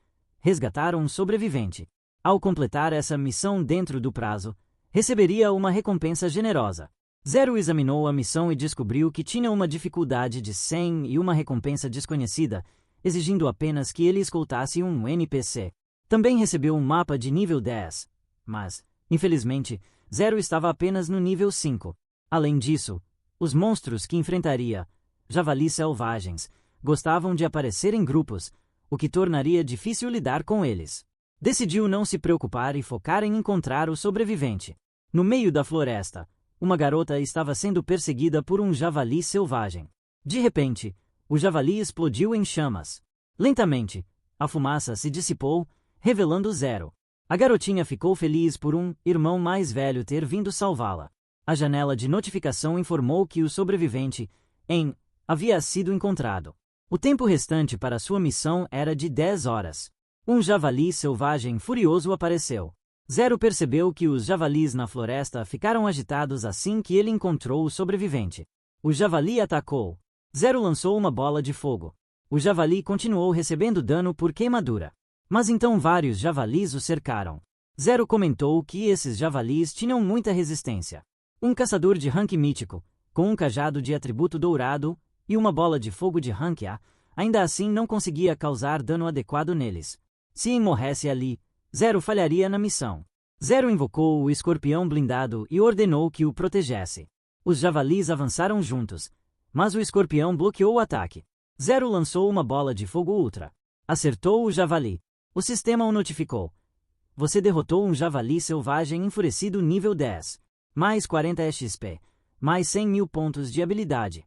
Speaker 1: resgatar um sobrevivente. Ao completar essa missão dentro do prazo, receberia uma recompensa generosa. Zero examinou a missão e descobriu que tinha uma dificuldade de 100 e uma recompensa desconhecida, exigindo apenas que ele escoltasse um NPC. Também recebeu um mapa de nível 10, mas, infelizmente, Zero estava apenas no nível 5. Além disso, os monstros que enfrentaria, javalis selvagens, gostavam de aparecer em grupos, o que tornaria difícil lidar com eles. Decidiu não se preocupar e focar em encontrar o sobrevivente. No meio da floresta, uma garota estava sendo perseguida por um javali selvagem. De repente, o javali explodiu em chamas. Lentamente, a fumaça se dissipou, revelando Zero. A garotinha ficou feliz por um irmão mais velho ter vindo salvá-la. A janela de notificação informou que o sobrevivente, havia sido encontrado. O tempo restante para sua missão era de 10 horas. Um javali selvagem furioso apareceu. Zero percebeu que os javalis na floresta ficaram agitados assim que ele encontrou o sobrevivente. O javali atacou. Zero lançou uma bola de fogo. O javali continuou recebendo dano por queimadura. Mas então vários javalis o cercaram. Zero comentou que esses javalis tinham muita resistência. Um caçador de rank mítico, com um cajado de atributo dourado e uma bola de fogo de rank A, ainda assim não conseguia causar dano adequado neles. Se morresse ali, Zero falharia na missão. Zero invocou o escorpião blindado e ordenou que o protegesse. Os javalis avançaram juntos, mas o escorpião bloqueou o ataque. Zero lançou uma bola de fogo ultra. Acertou o javali. O sistema o notificou. Você derrotou um javali selvagem enfurecido nível 10. Mais 40 XP. Mais 100 mil pontos de habilidade.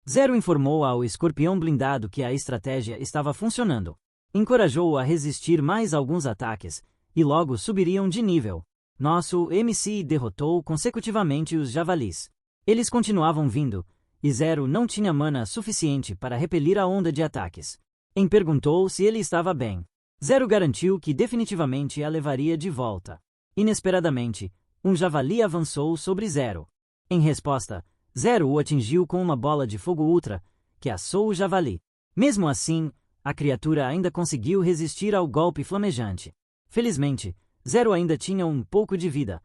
Speaker 1: Zero informou ao escorpião blindado que a estratégia estava funcionando. Encorajou-o a resistir mais alguns ataques, e logo subiriam de nível. Nosso MC derrotou consecutivamente os javalis. Eles continuavam vindo, e Zero não tinha mana suficiente para repelir a onda de ataques. Em perguntou se ele estava bem. Zero garantiu que definitivamente a levaria de volta. Inesperadamente, um javali avançou sobre Zero. Em resposta, Zero o atingiu com uma bola de fogo ultra, que assou o javali. Mesmo assim, a criatura ainda conseguiu resistir ao golpe flamejante. Felizmente, Zero ainda tinha um pouco de vida.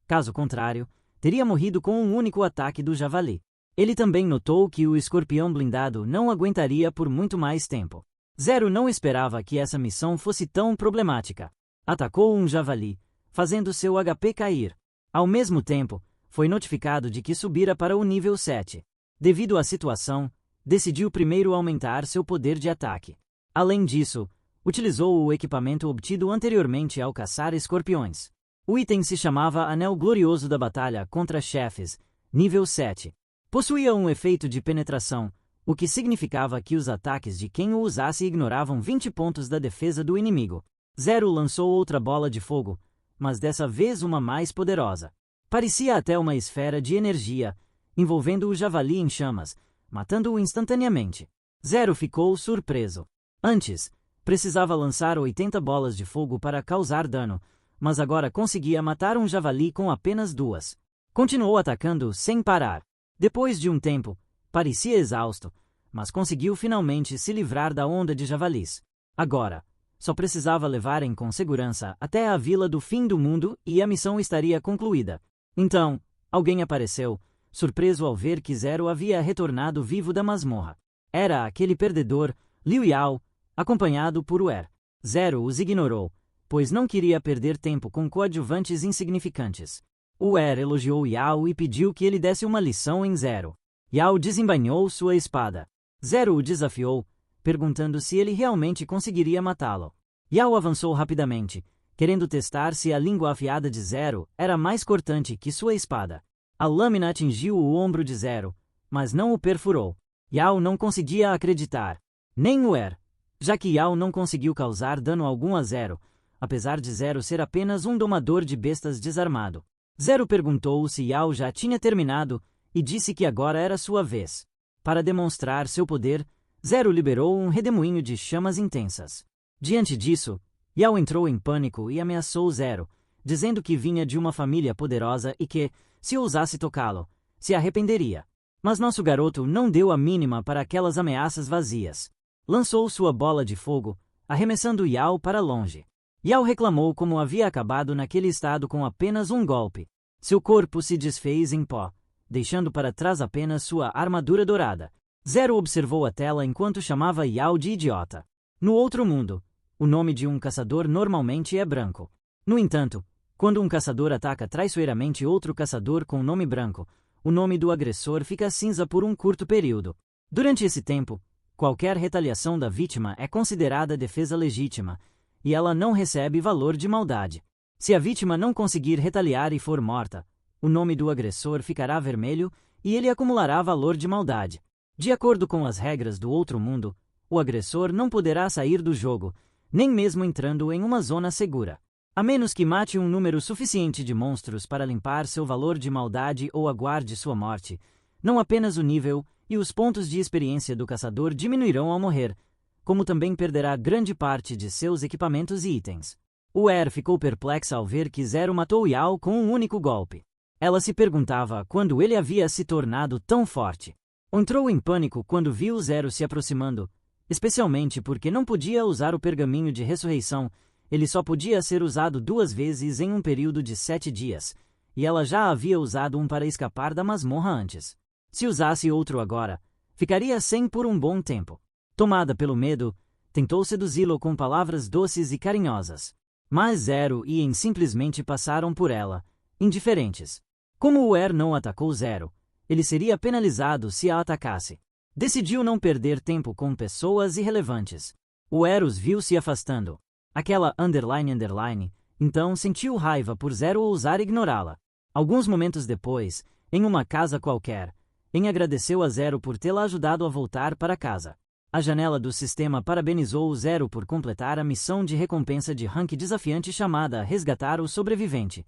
Speaker 1: Caso contrário, teria morrido com um único ataque do javali. Ele também notou que o escorpião blindado não aguentaria por muito mais tempo. Zero não esperava que essa missão fosse tão problemática. Atacou um javali, fazendo seu HP cair. Ao mesmo tempo, foi notificado de que subira para o nível 7. Devido à situação, decidiu primeiro aumentar seu poder de ataque. Além disso, utilizou o equipamento obtido anteriormente ao caçar escorpiões. O item se chamava Anel Glorioso da Batalha contra Chefes, nível 7. Possuía um efeito de penetração, o que significava que os ataques de quem o usasse ignoravam 20 pontos da defesa do inimigo. Zero lançou outra bola de fogo, mas dessa vez uma mais poderosa. Parecia até uma esfera de energia, envolvendo o javali em chamas, matando-o instantaneamente. Zero ficou surpreso. Antes, precisava lançar 80 bolas de fogo para causar dano, mas agora conseguia matar um javali com apenas 2. Continuou atacando sem parar. Depois de um tempo, parecia exausto, mas conseguiu finalmente se livrar da onda de javalis. Agora, só precisava levarem com segurança até a vila do fim do mundo e a missão estaria concluída. Então, alguém apareceu, surpreso ao ver que Zero havia retornado vivo da masmorra. Era aquele perdedor, Liu Yao, acompanhado por Wer. Zero os ignorou, pois não queria perder tempo com coadjuvantes insignificantes. Wer elogiou Yao e pediu que ele desse uma lição em Zero. Yao desembainhou sua espada. Zero o desafiou, perguntando se ele realmente conseguiria matá-lo. Yao avançou rapidamente, querendo testar se a língua afiada de Zero era mais cortante que sua espada. A lâmina atingiu o ombro de Zero, mas não o perfurou. Yao não conseguia acreditar. Nem Wer, já que Yao não conseguiu causar dano algum a Zero, apesar de Zero ser apenas um domador de bestas desarmado. Zero perguntou se Yao já tinha terminado e disse que agora era sua vez. Para demonstrar seu poder, Zero liberou um redemoinho de chamas intensas. Diante disso, Yao entrou em pânico e ameaçou Zero, dizendo que vinha de uma família poderosa e que, se ousasse tocá-lo, se arrependeria. Mas nosso garoto não deu a mínima para aquelas ameaças vazias. Lançou sua bola de fogo, arremessando Yao para longe. Yao reclamou como havia acabado naquele estado com apenas um golpe. Seu corpo se desfez em pó, deixando para trás apenas sua armadura dourada. Zero observou a tela enquanto chamava Yao de idiota. No outro mundo, o nome de um caçador normalmente é branco. No entanto, quando um caçador ataca traiçoeiramente outro caçador com nome branco, o nome do agressor fica cinza por um curto período. Durante esse tempo, qualquer retaliação da vítima é considerada defesa legítima, e ela não recebe valor de maldade. Se a vítima não conseguir retaliar e for morta, o nome do agressor ficará vermelho e ele acumulará valor de maldade. De acordo com as regras do outro mundo, o agressor não poderá sair do jogo, nem mesmo entrando em uma zona segura. A menos que mate um número suficiente de monstros para limpar seu valor de maldade ou aguarde sua morte, não apenas o nível e os pontos de experiência do caçador diminuirão ao morrer, como também perderá grande parte de seus equipamentos e itens. Wer ficou perplexa ao ver que Zero matou Yao com um único golpe. Ela se perguntava quando ele havia se tornado tão forte. Entrou em pânico quando viu Zero se aproximando, especialmente porque não podia usar o pergaminho de ressurreição, ele só podia ser usado 2 vezes em um período de 7 dias, e ela já havia usado um para escapar da masmorra antes. Se usasse outro agora, ficaria sem por um bom tempo. Tomada pelo medo, tentou seduzi-lo com palavras doces e carinhosas. Mas Zero e Ian simplesmente passaram por ela, indiferentes. Como Wer não atacou Zero, ele seria penalizado se a atacasse. Decidiu não perder tempo com pessoas irrelevantes. Wer os viu se afastando. Aquela __, então sentiu raiva por Zero ousar ignorá-la. Alguns momentos depois, em uma casa qualquer, Ian agradeceu a Zero por tê-la ajudado a voltar para casa. A janela do sistema parabenizou o Zero por completar a missão de recompensa de rank desafiante chamada Resgatar o Sobrevivente.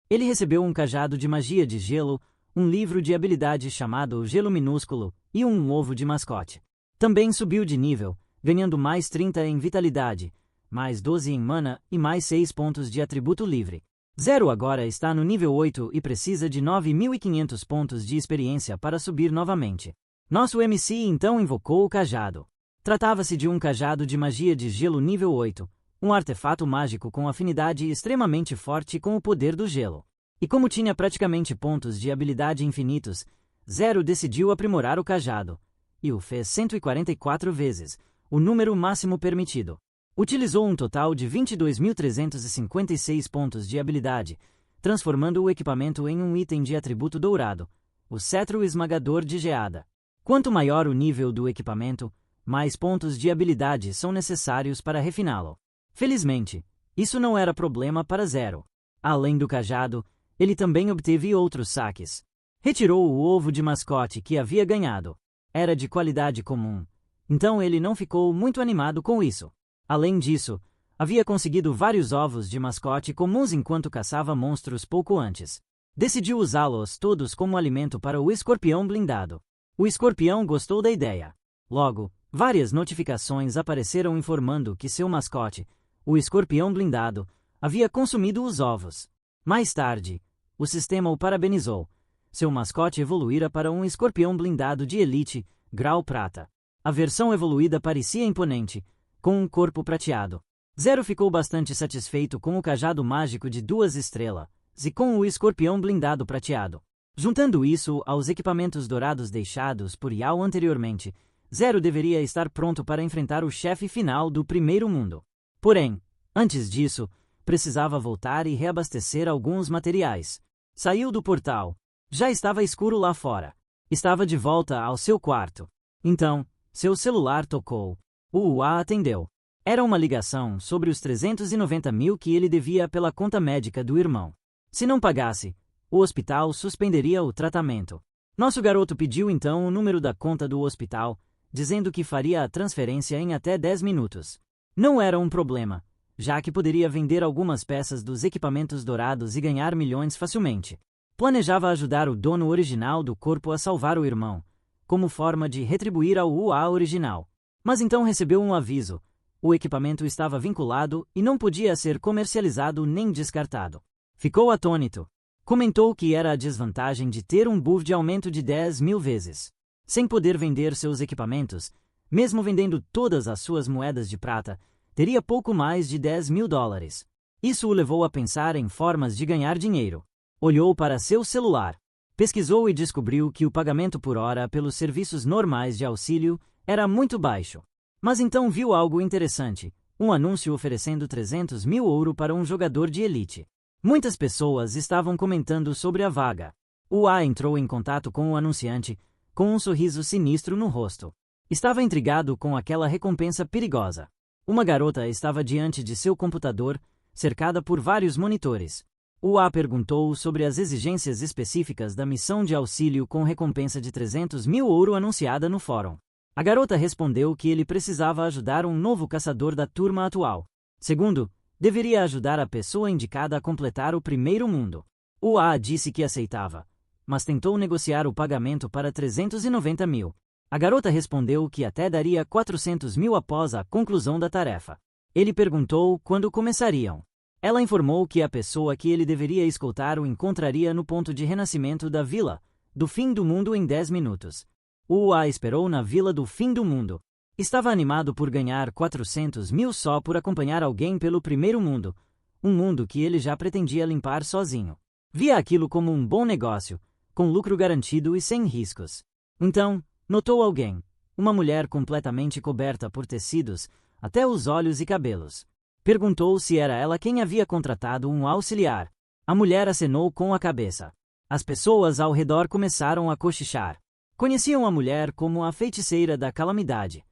Speaker 1: Ele recebeu um cajado de magia de gelo, um livro de habilidades chamado Gelo Minúsculo e um ovo de mascote. Também subiu de nível, ganhando mais 30 em vitalidade, mais 12 em mana e mais 6 pontos de atributo livre. Zero agora está no nível 8 e precisa de 9.500 pontos de experiência para subir novamente. Nosso MC então invocou o cajado. Tratava-se de um cajado de magia de gelo nível 8, um artefato mágico com afinidade extremamente forte com o poder do gelo. E como tinha praticamente pontos de habilidade infinitos, Zero decidiu aprimorar o cajado, e o fez 144 vezes, o número máximo permitido. Utilizou um total de 22.356 pontos de habilidade, transformando o equipamento em um item de atributo dourado, o cetro esmagador de geada. Quanto maior o nível do equipamento, mais pontos de habilidade são necessários para refiná-lo. Felizmente, isso não era problema para Zero. Além do cajado, ele também obteve outros saques. Retirou o ovo de mascote que havia ganhado. Era de qualidade comum, então ele não ficou muito animado com isso. Além disso, havia conseguido vários ovos de mascote comuns enquanto caçava monstros pouco antes. Decidiu usá-los todos como alimento para o escorpião blindado. O escorpião gostou da ideia. Logo, várias notificações apareceram informando que seu mascote, o escorpião blindado, havia consumido os ovos. Mais tarde, o sistema o parabenizou. Seu mascote evoluíra para um escorpião blindado de elite, grau prata. A versão evoluída parecia imponente, com um corpo prateado. Zero ficou bastante satisfeito com o cajado mágico de 2 estrelas e com o escorpião blindado prateado. Juntando isso aos equipamentos dourados deixados por Yao anteriormente, Zero deveria estar pronto para enfrentar o chefe final do primeiro mundo. Porém, antes disso, precisava voltar e reabastecer alguns materiais. Saiu do portal. Já estava escuro lá fora. Estava de volta ao seu quarto. Então, seu celular tocou. O UA atendeu. Era uma ligação sobre os 390 mil que ele devia pela conta médica do irmão. Se não pagasse, o hospital suspenderia o tratamento. Nosso garoto pediu então o número da conta do hospital, dizendo que faria a transferência em até 10 minutos. Não era um problema, já que poderia vender algumas peças dos equipamentos dourados e ganhar milhões facilmente. Planejava ajudar o dono original do corpo a salvar o irmão, como forma de retribuir ao UA original. Mas então recebeu um aviso. O equipamento estava vinculado e não podia ser comercializado nem descartado. Ficou atônito. Comentou que era a desvantagem de ter um buff de aumento de 10.000 vezes. Sem poder vender seus equipamentos, mesmo vendendo todas as suas moedas de prata, teria pouco mais de 10.000 dólares. Isso o levou a pensar em formas de ganhar dinheiro. Olhou para seu celular. Pesquisou e descobriu que o pagamento por hora pelos serviços normais de auxílio era muito baixo. Mas então viu algo interessante, um anúncio oferecendo 300 mil ouro para um jogador de elite. Muitas pessoas estavam comentando sobre a vaga. O A entrou em contato com o anunciante, com um sorriso sinistro no rosto. Estava intrigado com aquela recompensa perigosa. Uma garota estava diante de seu computador, cercada por vários monitores. O A perguntou sobre as exigências específicas da missão de auxílio com recompensa de 300 mil ouro anunciada no fórum. A garota respondeu que ele precisava ajudar um novo caçador da turma atual. Segundo, deveria ajudar a pessoa indicada a completar o primeiro mundo. O A disse que aceitava, mas tentou negociar o pagamento para 390 mil. A garota respondeu que até daria 400 mil após a conclusão da tarefa. Ele perguntou quando começariam. Ela informou que a pessoa que ele deveria escoltar o encontraria no ponto de renascimento da vila, do fim do mundo em 10 minutos. O A esperou na vila do fim do mundo. Estava animado por ganhar 400 mil só por acompanhar alguém pelo primeiro mundo, um mundo que ele já pretendia limpar sozinho. Via aquilo como um bom negócio, com lucro garantido e sem riscos. Então, notou alguém, uma mulher completamente coberta por tecidos, até os olhos e cabelos. Perguntou se era ela quem havia contratado um auxiliar. A mulher acenou com a cabeça. As pessoas ao redor começaram a cochichar. Conheciam a mulher como a feiticeira da calamidade.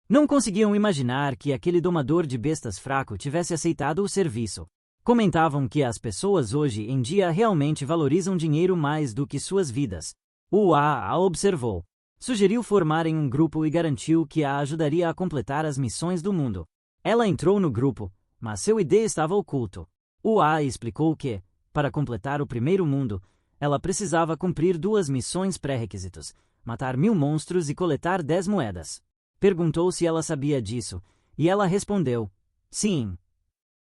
Speaker 1: Não conseguiam imaginar que aquele domador de bestas fraco tivesse aceitado o serviço. Comentavam que as pessoas hoje em dia realmente valorizam dinheiro mais do que suas vidas. O A observou. Sugeriu formarem um grupo e garantiu que a ajudaria a completar as missões do mundo. Ela entrou no grupo, mas seu ID estava oculto. O A explicou que, para completar o primeiro mundo, ela precisava cumprir 2 missões pré-requisitos, matar 1000 monstros e coletar 10 moedas. Perguntou se ela sabia disso, e ela respondeu: sim.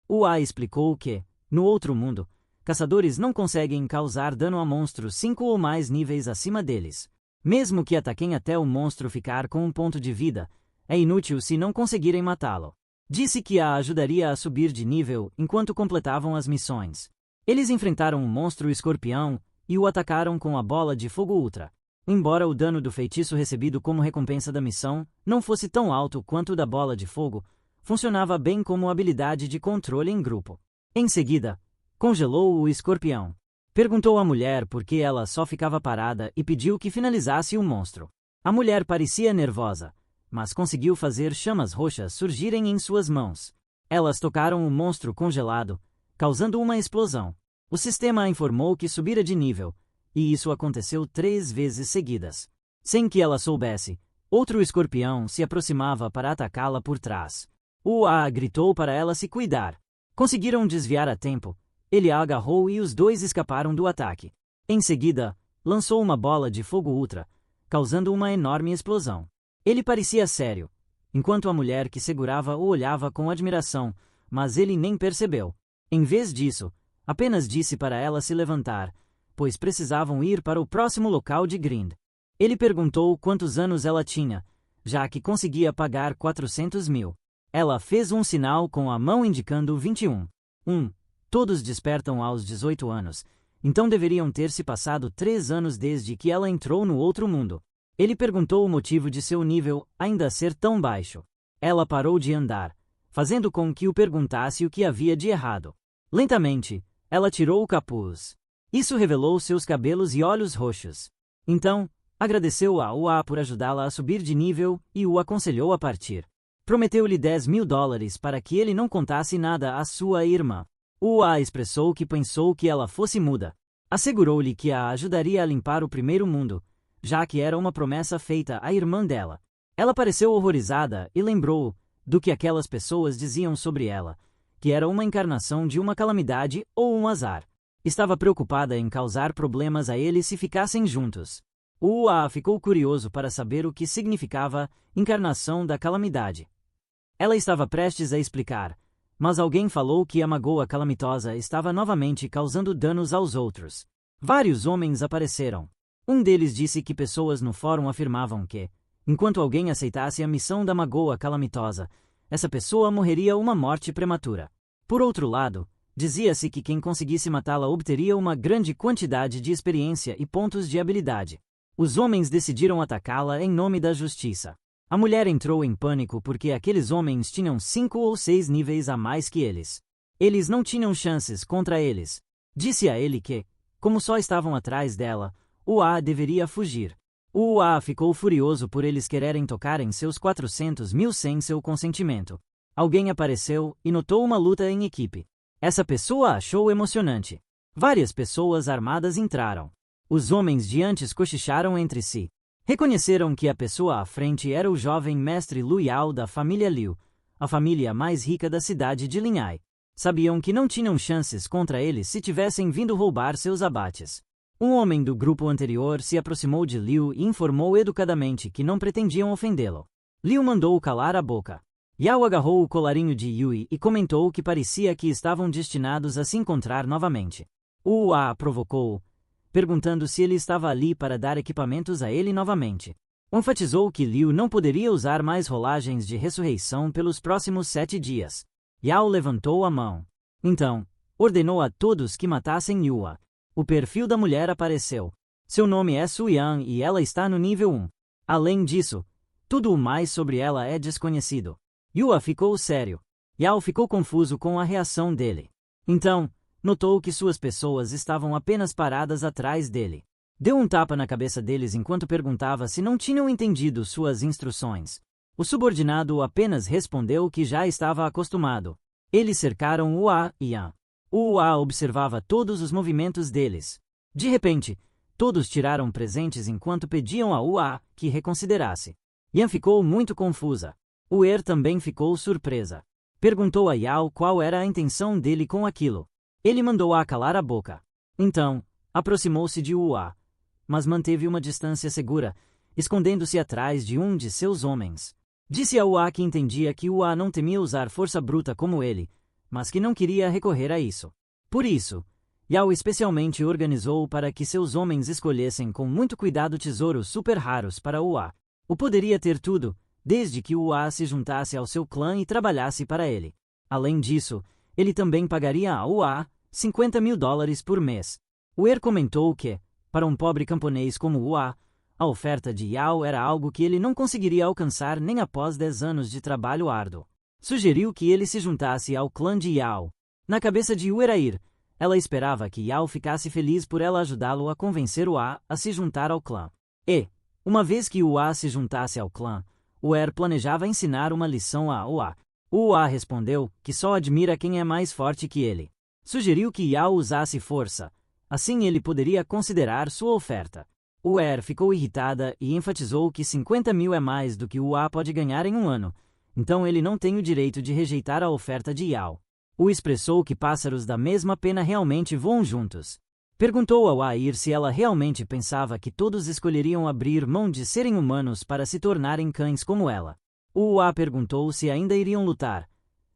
Speaker 1: Ua explicou que, no outro mundo, caçadores não conseguem causar dano a monstros 5 ou mais níveis acima deles. Mesmo que ataquem até o monstro ficar com um ponto de vida, é inútil se não conseguirem matá-lo. Disse que a ajudaria a subir de nível enquanto completavam as missões. Eles enfrentaram um monstro escorpião e o atacaram com a bola de fogo ultra. Embora o dano do feitiço recebido como recompensa da missão não fosse tão alto quanto o da bola de fogo, funcionava bem como habilidade de controle em grupo. Em seguida, congelou o escorpião. Perguntou à mulher por que ela só ficava parada e pediu que finalizasse o monstro. A mulher parecia nervosa, mas conseguiu fazer chamas roxas surgirem em suas mãos. Elas tocaram o monstro congelado, causando uma explosão. O sistema informou que subira de nível, e isso aconteceu 3 vezes seguidas. Sem que ela soubesse, outro escorpião se aproximava para atacá-la por trás. Ua gritou para ela se cuidar. Conseguiram desviar a tempo. Ele a agarrou e os dois escaparam do ataque. Em seguida, lançou uma bola de fogo ultra, causando uma enorme explosão. Ele parecia sério, enquanto a mulher que segurava o olhava com admiração, mas ele nem percebeu. Em vez disso, apenas disse para ela se levantar, pois precisavam ir para o próximo local de Grind. Ele perguntou quantos anos ela tinha, já que conseguia pagar 400 mil. Ela fez um sinal com a mão indicando 21. Todos despertam aos 18 anos, então deveriam ter se passado 3 anos desde que ela entrou no outro mundo. Ele perguntou o motivo de seu nível ainda ser tão baixo. Ela parou de andar, fazendo com que o perguntasse o que havia de errado. Lentamente, ela tirou o capuz. Isso revelou seus cabelos e olhos roxos. Então, agradeceu a Ua por ajudá-la a subir de nível e o aconselhou a partir. Prometeu-lhe $10.000 para que ele não contasse nada à sua irmã. Ua expressou que pensou que ela fosse muda. Assegurou-lhe que a ajudaria a limpar o primeiro mundo, já que era uma promessa feita à irmã dela. Ela pareceu horrorizada e lembrou do que aquelas pessoas diziam sobre ela, que era uma encarnação de uma calamidade ou um azar. Estava preocupada em causar problemas a ele se ficassem juntos. Ua ficou curioso para saber o que significava encarnação da calamidade. Ela estava prestes a explicar, mas alguém falou que a magoa calamitosa estava novamente causando danos aos outros. Vários homens apareceram. Um deles disse que pessoas no fórum afirmavam que, enquanto alguém aceitasse a missão da magoa calamitosa, essa pessoa morreria uma morte prematura. Por outro lado, dizia-se que quem conseguisse matá-la obteria uma grande quantidade de experiência e pontos de habilidade. Os homens decidiram atacá-la em nome da justiça. A mulher entrou em pânico porque aqueles homens tinham 5 ou 6 níveis a mais que eles. Eles não tinham chances contra eles. Disse a ele que, como só estavam atrás dela, Ua deveria fugir. Ua ficou furioso por eles quererem tocar em seus 400 mil sem seu consentimento. Alguém apareceu e notou uma luta em equipe. Essa pessoa achou emocionante. Várias pessoas armadas entraram. Os homens de antes cochicharam entre si. Reconheceram que a pessoa à frente era o jovem mestre Lu Yao da família Liu, a família mais rica da cidade de Linhai. Sabiam que não tinham chances contra eles se tivessem vindo roubar seus abates. Um homem do grupo anterior se aproximou de Liu e informou educadamente que não pretendiam ofendê-lo. Liu mandou calar a boca. Yao agarrou o colarinho de Yui e comentou que parecia que estavam destinados a se encontrar novamente. Ua provocou-o, perguntando se ele estava ali para dar equipamentos a ele novamente. Enfatizou que Liu não poderia usar mais rolagens de ressurreição pelos próximos 7 dias. Yao levantou a mão. Então, ordenou a todos que matassem Yua. O perfil da mulher apareceu. Seu nome é Su Yang e ela está no nível 1. Além disso, tudo o mais sobre ela é desconhecido. Yua ficou sério. Yao ficou confuso com a reação dele. Então, notou que suas pessoas estavam apenas paradas atrás dele. Deu um tapa na cabeça deles enquanto perguntava se não tinham entendido suas instruções. O subordinado apenas respondeu que já estava acostumado. Eles cercaram Ua e Yan. Ua observava todos os movimentos deles. De repente, todos tiraram presentes enquanto pediam a Ua que reconsiderasse. Yan ficou muito confusa. Uer também ficou surpresa. Perguntou a Yao qual era a intenção dele com aquilo. Ele mandou-a calar a boca. Então, aproximou-se de Ua, mas manteve uma distância segura, escondendo-se atrás de um de seus homens. Disse a Ua que entendia que Ua não temia usar força bruta como ele, mas que não queria recorrer a isso. Por isso, Yao especialmente organizou para que seus homens escolhessem com muito cuidado tesouros super raros para Ua. O poderia ter tudo, desde que Ua se juntasse ao seu clã e trabalhasse para ele. Além disso, ele também pagaria a Ua $50.000 por mês. Uer comentou que, para um pobre camponês como Ua, a oferta de Yao era algo que ele não conseguiria alcançar nem após 10 anos de trabalho árduo. Sugeriu que ele se juntasse ao clã de Yao. Na cabeça de Uerair, ela esperava que Yao ficasse feliz por ela ajudá-lo a convencer Ua a se juntar ao clã. E, uma vez que Ua se juntasse ao clã, Uer planejava ensinar uma lição a Ua. Ua respondeu que só admira quem é mais forte que ele. Sugeriu que Yao usasse força, assim ele poderia considerar sua oferta. Uer ficou irritada e enfatizou que 50 mil é mais do que Ua pode ganhar em um ano, então ele não tem o direito de rejeitar a oferta de Yao. U expressou que pássaros da mesma pena realmente voam juntos. Perguntou a Uair se ela realmente pensava que todos escolheriam abrir mão de serem humanos para se tornarem cães como ela. Ua perguntou se ainda iriam lutar.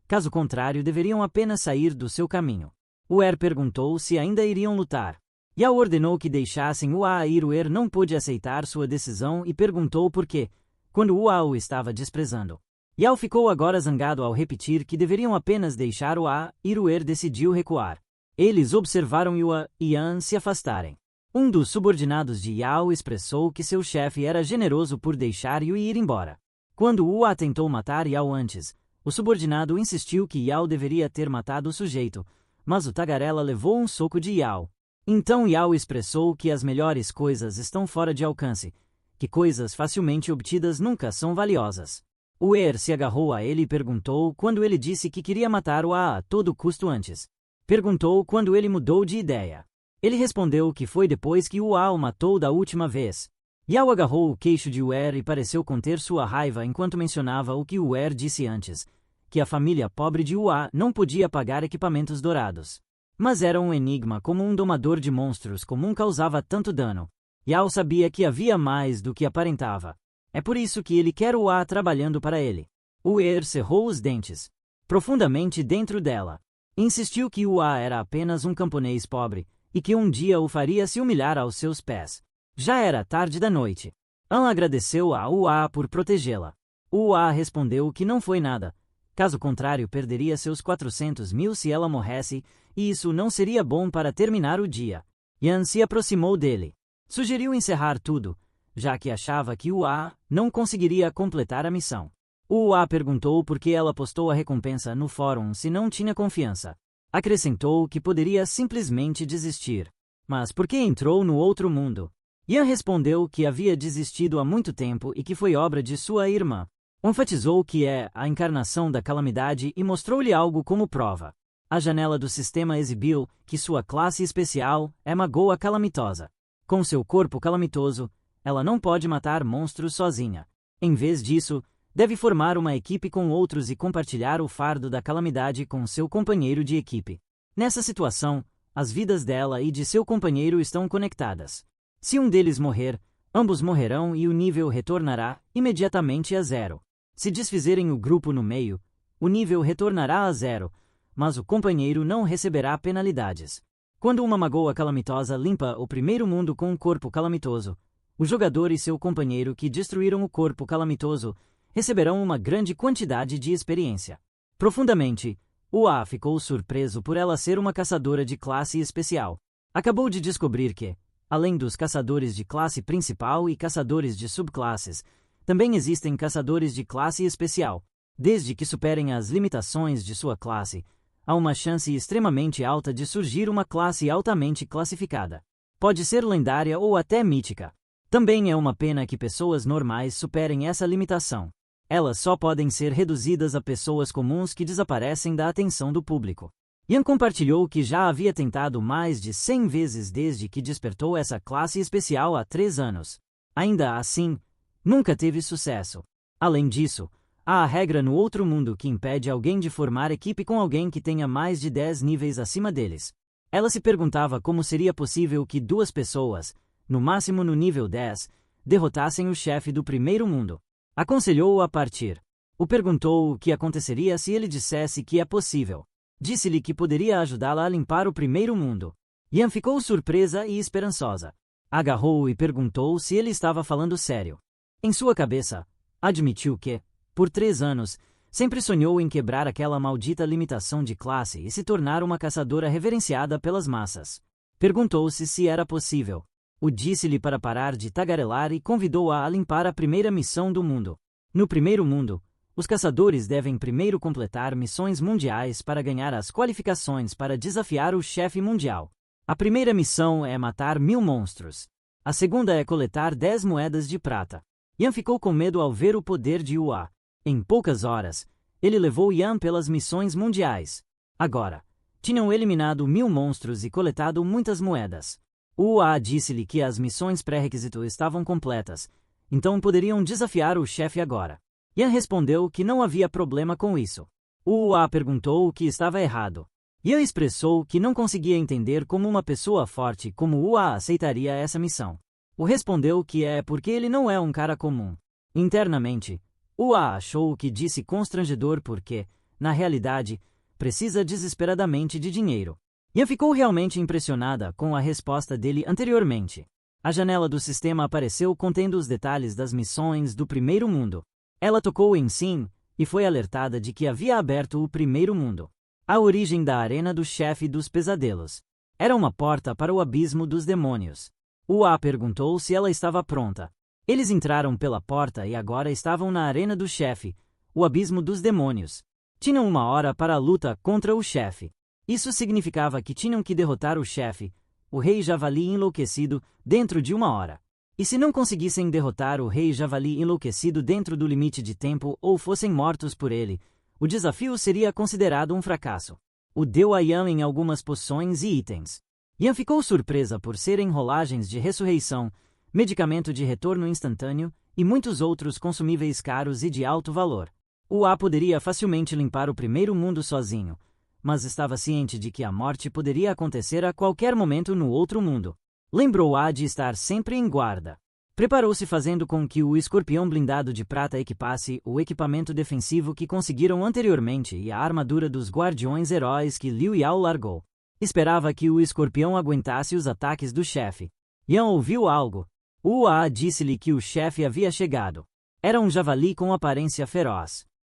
Speaker 1: Caso contrário, deveriam apenas sair do seu caminho. Uer perguntou se ainda iriam lutar. Yao ordenou que deixassem Uair. Uer não pôde aceitar sua decisão e perguntou por quê, quando Ua o estava desprezando. Yao ficou agora zangado ao repetir que deveriam apenas deixar Uair. Uer decidiu recuar. Eles observaram Ua e Yan se afastarem. Um dos subordinados de Yao expressou que seu chefe era generoso por deixar Yu ir embora. Quando Ua tentou matar Yao antes, o subordinado insistiu que Yao deveria ter matado o sujeito, mas o tagarela levou um soco de Yao. Então Yao expressou que as melhores coisas estão fora de alcance, que coisas facilmente obtidas nunca são valiosas. Uer se agarrou a ele e perguntou quando ele disse que queria matar Ua a todo custo antes. Perguntou quando ele mudou de ideia. Ele respondeu que foi depois que Ua o matou da última vez. Yao agarrou o queixo de Uer e pareceu conter sua raiva enquanto mencionava o que Uer disse antes, que a família pobre de Ua não podia pagar equipamentos dourados. Mas era um enigma como um domador de monstros comum causava tanto dano. Yao sabia que havia mais do que aparentava. É por isso que ele quer Ua trabalhando para ele. Uer cerrou os dentes, profundamente dentro dela. Insistiu que Ua era apenas um camponês pobre, e que um dia o faria se humilhar aos seus pés. Já era tarde da noite. An agradeceu a Ua por protegê-la. Ua respondeu que não foi nada. Caso contrário, perderia seus 400 mil se ela morresse, e isso não seria bom para terminar o dia. Yan se aproximou dele. Sugeriu encerrar tudo, já que achava que Ua não conseguiria completar a missão. Ua perguntou por que ela postou a recompensa no fórum se não tinha confiança. Acrescentou que poderia simplesmente desistir. Mas por que entrou no outro mundo? Yan respondeu que havia desistido há muito tempo e que foi obra de sua irmã. Enfatizou que é a encarnação da calamidade e mostrou-lhe algo como prova. A janela do sistema exibiu que sua classe especial é Magoa Calamitosa. Com seu corpo calamitoso, ela não pode matar monstros sozinha. Em vez disso, deve formar uma equipe com outros e compartilhar o fardo da calamidade com seu companheiro de equipe. Nessa situação, as vidas dela e de seu companheiro estão conectadas. Se um deles morrer, ambos morrerão e o nível retornará imediatamente a 0. Se desfizerem o grupo no meio, o nível retornará a 0, mas o companheiro não receberá penalidades. Quando uma Magoa Calamitosa limpa o primeiro mundo com um corpo calamitoso, o jogador e seu companheiro que destruíram o corpo calamitoso receberão uma grande quantidade de experiência. Profundamente, Ua ficou surpreso por ela ser uma caçadora de classe especial. Acabou de descobrir que, além dos caçadores de classe principal e caçadores de subclasses, também existem caçadores de classe especial. Desde que superem as limitações de sua classe, há uma chance extremamente alta de surgir uma classe altamente classificada. Pode ser lendária ou até mítica. Também é uma pena que pessoas normais superem essa limitação. Elas só podem ser reduzidas a pessoas comuns que desaparecem da atenção do público. Yan compartilhou que já havia tentado mais de 100 vezes desde que despertou essa classe especial há 3 anos. Ainda assim, nunca teve sucesso. Além disso, há a regra no outro mundo que impede alguém de formar equipe com alguém que tenha mais de 10 níveis acima deles. Ela se perguntava como seria possível que 2 pessoas, no máximo no nível 10, derrotassem o chefe do primeiro mundo. Aconselhou-o a partir. O perguntou o que aconteceria se ele dissesse que é possível. Disse-lhe que poderia ajudá-la a limpar o primeiro mundo. Yan ficou surpresa e esperançosa. Agarrou-o e perguntou se ele estava falando sério. Em sua cabeça, admitiu que, por 3 anos, sempre sonhou em quebrar aquela maldita limitação de classe e se tornar uma caçadora reverenciada pelas massas. Perguntou-se se era possível. O disse-lhe para parar de tagarelar e convidou-a a limpar a primeira missão do mundo. No primeiro mundo, os caçadores devem primeiro completar missões mundiais para ganhar as qualificações para desafiar o chefe mundial. A primeira missão é matar 1000 monstros. A segunda é coletar 10 moedas de prata. Yan ficou com medo ao ver o poder de Ua. Em poucas horas, ele levou Yan pelas missões mundiais. Agora, tinham eliminado 1000 monstros e coletado muitas moedas. Ua disse-lhe que as missões pré-requisito estavam completas, então poderiam desafiar o chefe agora. Yan respondeu que não havia problema com isso. Ua perguntou o que estava errado. Yan expressou que não conseguia entender como uma pessoa forte como Ua aceitaria essa missão. O respondeu que é porque ele não é um cara comum. Internamente, Ua achou que disse constrangedor porque, na realidade, precisa desesperadamente de dinheiro. Yan ficou realmente impressionada com a resposta dele anteriormente. A janela do sistema apareceu contendo os detalhes das missões do primeiro mundo. Ela tocou em sim e foi alertada de que havia aberto o primeiro mundo. A origem da arena do chefe dos pesadelos. Era uma porta para o abismo dos demônios. Ua perguntou se ela estava pronta. Eles entraram pela porta e agora estavam na arena do chefe, o abismo dos demônios. Tinham 1 hora para a luta contra o chefe. Isso significava que tinham que derrotar o chefe, o Rei Javali Enlouquecido, dentro de 1 hora. E se não conseguissem derrotar o Rei Javali Enlouquecido dentro do limite de tempo ou fossem mortos por ele, o desafio seria considerado um fracasso. O deu a Yan em algumas poções e itens. Yan ficou surpresa por serem rolagens de ressurreição, medicamento de retorno instantâneo e muitos outros consumíveis caros e de alto valor. Ua poderia facilmente limpar o primeiro mundo sozinho, mas estava ciente de que a morte poderia acontecer a qualquer momento no outro mundo. Lembrou-a de estar sempre em guarda. Preparou-se fazendo com que o escorpião blindado de prata equipasse o equipamento defensivo que conseguiram anteriormente e a armadura dos guardiões heróis que Liu Yao largou. Esperava que o escorpião aguentasse os ataques do chefe. Yan ouviu algo. Ua disse-lhe que o chefe havia chegado. Era um javali com aparência feroz.